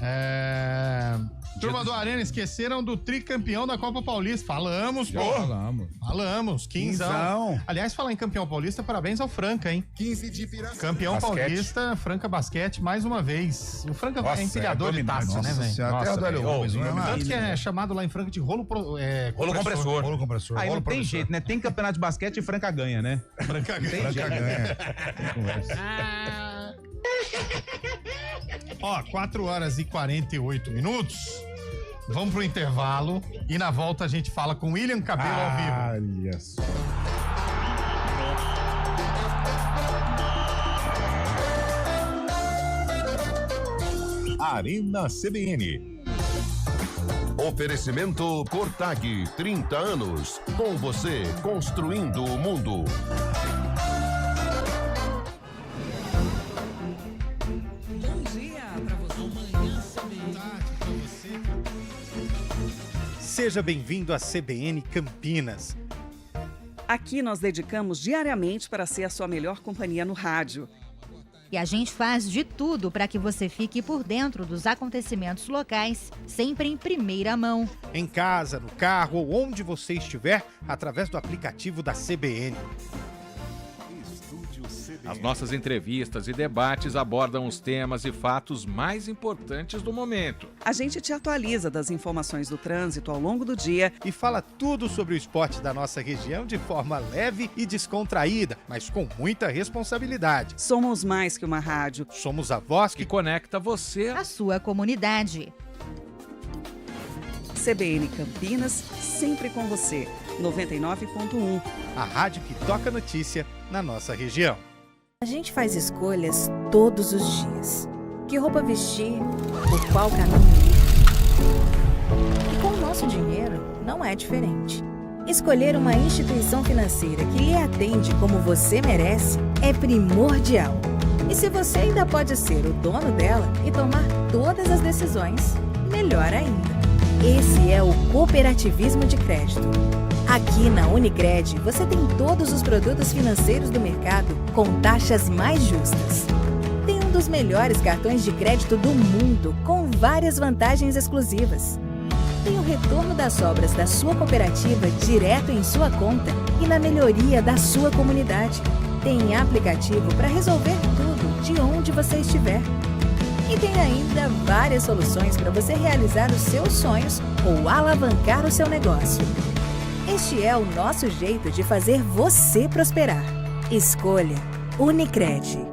B: Turma do Arena, esqueceram do tricampeão da Copa Paulista. Falamos, pô. Falamos. Quinzão. Aliás, falar em campeão paulista, parabéns ao Franca, hein?
E: 15 de Piracicaba.
B: Campeão
E: Basquete.
B: paulista, Franca Basquete, mais uma vez. O Franca
E: Nossa,
B: é empilhador de taça, né, velho?
D: Até o Délio Gomes, não é nada.
B: Tanto que é chamado lá em Franca de rolo
C: compressor.
D: Rolo compressor.
C: Aí não
D: rolo
C: tem
D: compressor.
C: jeito, né? Tem campeonato de basquete e Franca ganha, né?
B: Franca ganha.
D: Franca ganha.
B: Ó, 4 horas e 48 minutos. Vamos pro intervalo e na volta a gente fala com William Cabelo ao vivo.
E: Olha só.
A: Arena CBN.
H: Oferecimento Cortag, 30 anos. Com você, construindo o mundo.
J: Bom dia pra você.
I: Seja bem-vindo à CBN Campinas.
J: Aqui nós dedicamos diariamente para ser a sua melhor companhia no rádio.
K: E a gente faz de tudo para que você fique por dentro dos acontecimentos locais, sempre em primeira mão.
I: Em casa, no carro ou onde você estiver, através do aplicativo da CBN.
L: As nossas entrevistas e debates abordam os temas e fatos mais importantes do momento.
J: A gente te atualiza das informações do trânsito ao longo do dia
I: e fala tudo sobre o esporte da nossa região de forma leve e descontraída, mas com muita responsabilidade.
J: Somos mais que uma rádio.
I: Somos a voz que
L: conecta você
K: à sua comunidade.
J: CBN Campinas, sempre com você. 99.1.
I: A rádio que toca notícia na nossa região.
O: A gente faz escolhas todos os dias. Que roupa vestir, por qual caminho ir. E com o nosso dinheiro, não é diferente. Escolher uma instituição financeira que lhe atende como você merece é primordial. E se você ainda pode ser o dono dela e tomar todas as decisões, melhor ainda. Esse é o cooperativismo de crédito. Aqui na Unicred, você tem todos os produtos financeiros do mercado com taxas mais justas. Tem um dos melhores cartões de crédito do mundo, com várias vantagens exclusivas. Tem o retorno das sobras da sua cooperativa direto em sua conta e na melhoria da sua comunidade. Tem aplicativo para resolver tudo de onde você estiver. E tem ainda várias soluções para você realizar os seus sonhos ou alavancar o seu negócio. Este é o nosso jeito de fazer você prosperar. Escolha Unicred.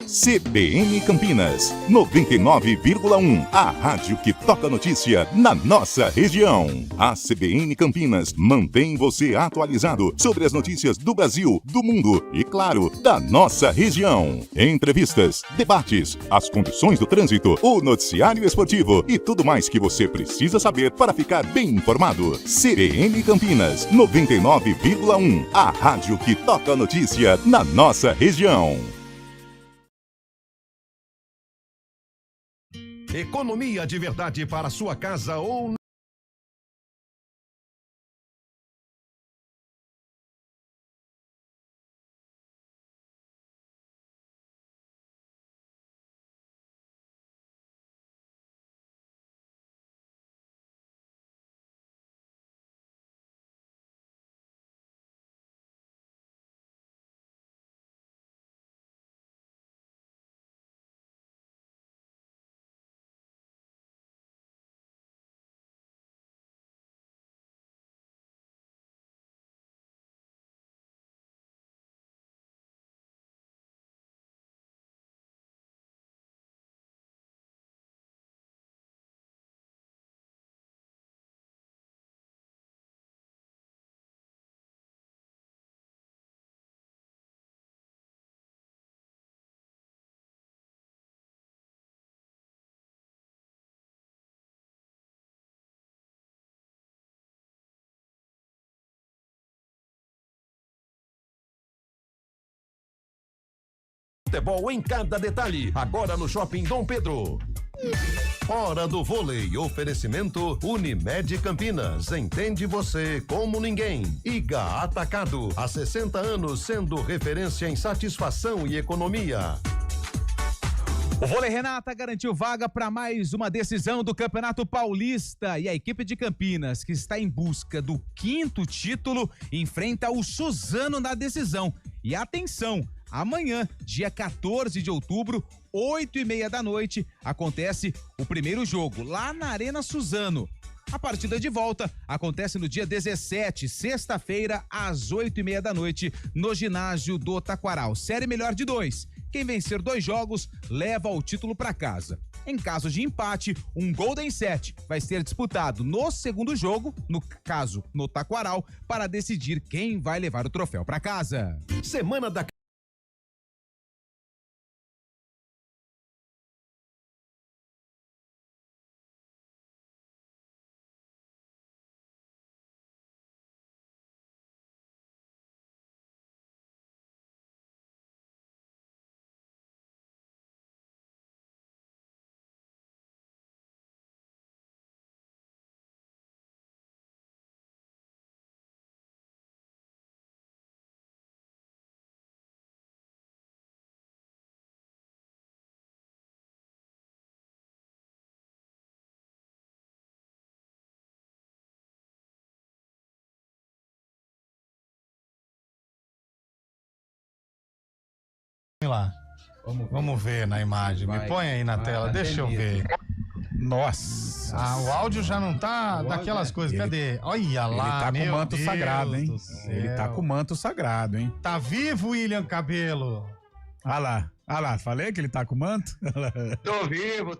A: CBN Campinas, 99,1. A rádio que toca notícia na nossa região. A CBN Campinas mantém você atualizado sobre as notícias do Brasil, do mundo e, claro, da nossa região. Entrevistas, debates, as condições do trânsito, o noticiário esportivo e tudo mais que você precisa saber para ficar bem informado. CBN Campinas, 99,1. A rádio que toca notícia na nossa região.
H: Economia de verdade para sua casa ou futebol em cada detalhe. Agora no Shopping Dom Pedro. Hora do vôlei. Oferecimento Unimed Campinas. Entende você como ninguém. Iga Atacado. Há 60 anos sendo referência em satisfação e economia.
C: O Vôlei Renata garantiu vaga para mais uma decisão do Campeonato Paulista e a equipe de Campinas, que está em busca do 5º título, enfrenta o Suzano na decisão. E atenção, amanhã, dia 14 de outubro, 8h30 da noite, acontece o primeiro jogo lá na Arena Suzano. A partida de volta acontece no dia 17, sexta-feira, às 8h30 da noite, no ginásio do Taquaral. Série melhor de 2. Quem vencer 2 jogos leva o título para casa. Em caso de empate, um Golden Set vai ser disputado no segundo jogo, no caso no Taquaral, para decidir quem vai levar o troféu para casa.
H: Semana da
B: lá. Vamos ver na imagem. Me põe aí na tela, deixa eu ver.
E: Nossa.
B: O áudio já não tá daquelas coisas. Cadê? Olha lá,
E: ele tá com o manto
B: Deus
E: sagrado, hein?
B: do céu.
E: Ele tá com o manto sagrado, hein?
B: Tá vivo, William Cabelo?
E: Olha lá, falei que ele tá com o manto?
Q: Tô vivo.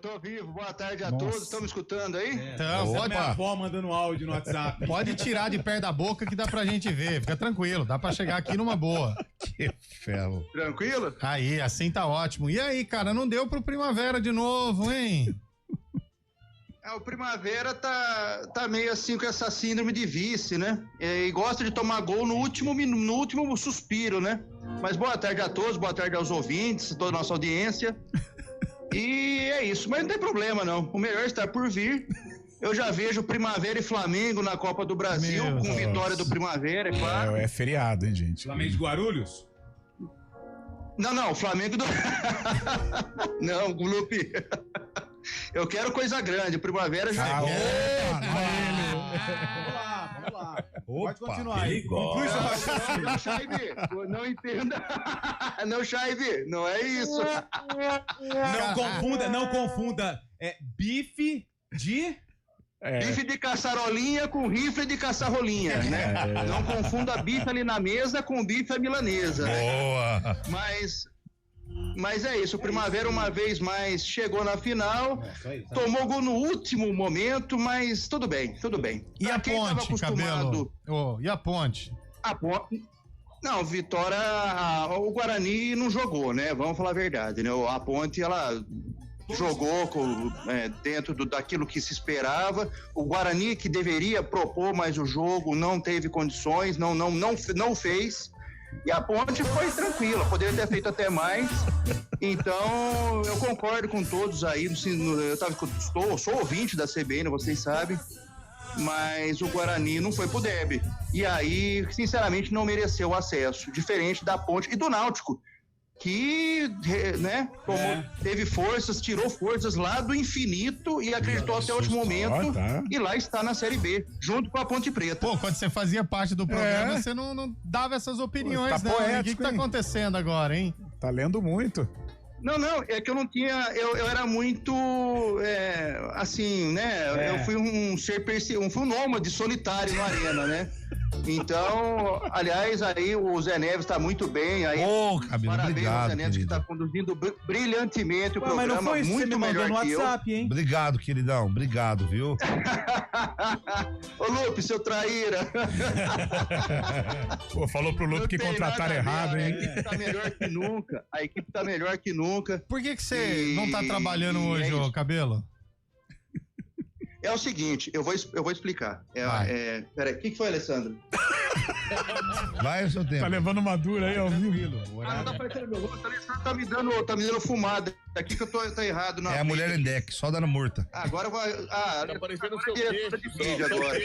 Q: Boa tarde a todos. Estão me escutando aí?
B: Então, pode.
C: Minha avó mandando áudio no WhatsApp.
B: Pode tirar de perto da boca que dá pra gente ver. Fica tranquilo, dá pra chegar aqui numa boa.
D: Que ferro.
Q: Tranquilo?
B: Aí, assim tá ótimo. E aí, cara, não deu pro Primavera de novo, hein?
Q: O Primavera tá meio assim com essa síndrome de vice, né? E gosta de tomar gol no último suspiro, né? Mas boa tarde a todos, boa tarde aos ouvintes, toda a nossa audiência. E é isso, mas não tem problema não. O melhor está por vir. Eu já vejo Primavera e Flamengo na Copa do Brasil, com vitória do Primavera, é claro.
E: É feriado, hein, gente?
C: Flamengo de Guarulhos?
Q: Não, Flamengo do... Não, Lupe. Eu quero coisa grande, Primavera já é.
C: Vamos lá. Pode continuar aí.
Q: Não, Chaibe, não entenda. Não, Chaibe, não é isso.
C: Não confunda. É bife de...
Q: Bife de caçarolinha com rifle de caçarolinha, né? Não confunda bife ali na mesa com bife à milanesa.
D: Boa!
Q: Mas é isso, o Primavera uma vez mais chegou na final, tomou gol no último momento, mas tudo bem.
B: E a Ponte, Cabelo? E a Ponte?
Q: A Ponte... Não, Vitória, o Guarani não jogou, né? Vamos falar a verdade, né? A Ponte, ela jogou dentro daquilo que se esperava. O Guarani, que deveria propor mais o jogo, não teve condições, não fez. E a Ponte foi tranquila, poderia ter feito até mais. Então, eu concordo com todos aí. Sou ouvinte da CBN, vocês sabem. Mas o Guarani não foi pro derby. E aí, sinceramente, não mereceu o acesso. Diferente da Ponte e do Náutico, que teve forças, tirou forças lá do infinito e acreditou até o último momento. E lá está na Série B, junto com a Ponte Preta.
B: Pô, quando você fazia parte do programa, você não dava essas opiniões, né? O que tá acontecendo agora, hein?
E: Tá lendo muito.
Q: Não, é que eu não tinha, eu era muito, assim, né, eu fui um ser fui um nômade solitário na arena, né? Então, aliás, aí o Zé Neves tá muito bem, aí
D: Cabelo,
Q: parabéns
D: obrigado,
Q: ao Zé Neves,
D: querido.
Q: que tá conduzindo brilhantemente o programa,
C: mas não foi isso
Q: muito
C: que você me mandou
Q: melhor
C: no
Q: que
C: WhatsApp, hein?
D: Obrigado, queridão, obrigado, viu?
Q: Ô, Lupe, seu traíra!
E: Pô, falou pro Lupe que contrataram errado, hein?
Q: A equipe tá melhor que nunca,
B: Por que você não tá trabalhando hoje, ô Cabelo?
Q: É o seguinte, eu vou explicar. Peraí, o que foi, Alessandro?
D: Vai o seu tempo.
E: Tá levando uma dura aí, ao vivo.
Q: Não tá aparecendo meu rosto, o Alessandro tá me dando fumada. Aqui que eu tô errado.
D: É a mulher em deck, só dando murta.
Q: Agora eu vou... tá
F: aparecendo o seu queixo,
Q: agora.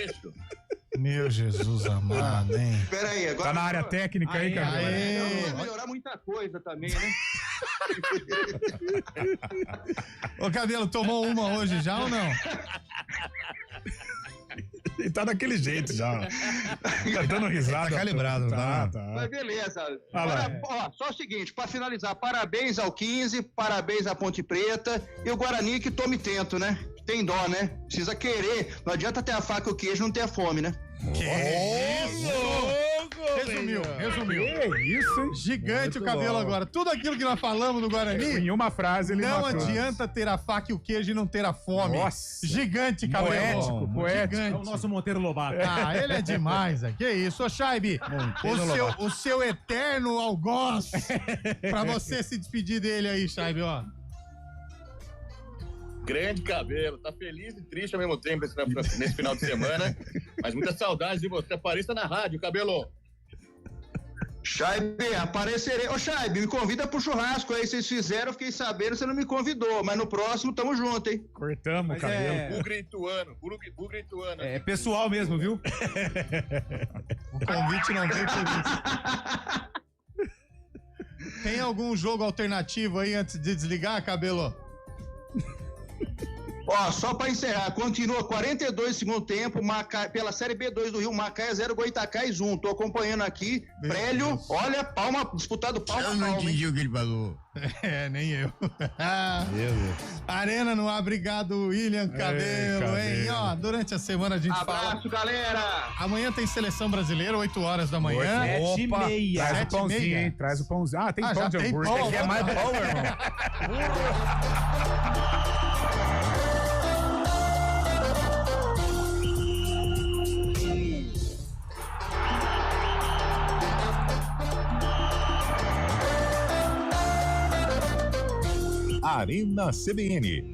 B: Meu Jesus amado, hein?
Q: Peraí, agora...
E: Tá na área técnica aí, cara?
Q: Vai melhorar muita coisa também, né?
B: Ô, Cabelo, tomou uma hoje já ou não?
E: Ele tá daquele jeito já. Tá dando risada.
D: Tá calibrado, tá?
Q: Mas beleza. Só o seguinte, pra finalizar, parabéns ao 15, parabéns à Ponte Preta e o Guarani que tome tento, né? Tem dó, né? Precisa querer. Não adianta ter a faca e o queijo, não ter a fome, né?
B: Resumiu.
E: Que isso, hein?
B: Gigante o Cabelo agora. Tudo aquilo que nós falamos do Guarani.
E: Em uma frase ele
B: não
E: matou.
B: adianta ter a faca e o queijo e não ter a fome.
E: Nossa.
B: Gigante, Cabelo.
E: Poético.
C: É o nosso Monteiro Lobato.
B: Ah, ele é demais, que isso. Ô, Chaibe, o seu eterno algoz pra você se despedir dele aí, Chaibe, ó.
F: Grande Cabelo, tá feliz e triste ao mesmo tempo nesse final de semana, mas muita saudade de você. Apareça na rádio, Cabelo.
Q: Chaibe, aparecerei. Ô, Chaibe, me convida pro churrasco aí. Vocês fizeram, eu fiquei sabendo, você não me convidou, mas no próximo tamo junto, hein?
E: Cortamos o cabelo.
F: Bugre Ituano.
C: É pessoal mesmo, viu?
B: O convite não veio por isso. Tem algum jogo alternativo aí antes de desligar, Cabelo?
Q: Ó, só para encerrar, continua 42 segundo tempo, pela Série B2 do Rio, Macaé 0, Goitacás 1. Tô acompanhando aqui. Prélio, olha, palma, disputado palma a palma.
R: Eu não entendi o que ele falou.
B: Nem eu. Arena no ar, obrigado, William Cabelo, hein? Ó, durante a semana a gente fala.
Q: Abraço, galera!
B: Amanhã tem seleção brasileira, 8 horas da manhã.
E: 7h30. Traz o pãozinho, hein? Traz o pãozinho. Ah, tem pão de hambúrguer.
B: Pão,
E: É mais pão, irmão.
A: Arena CBN,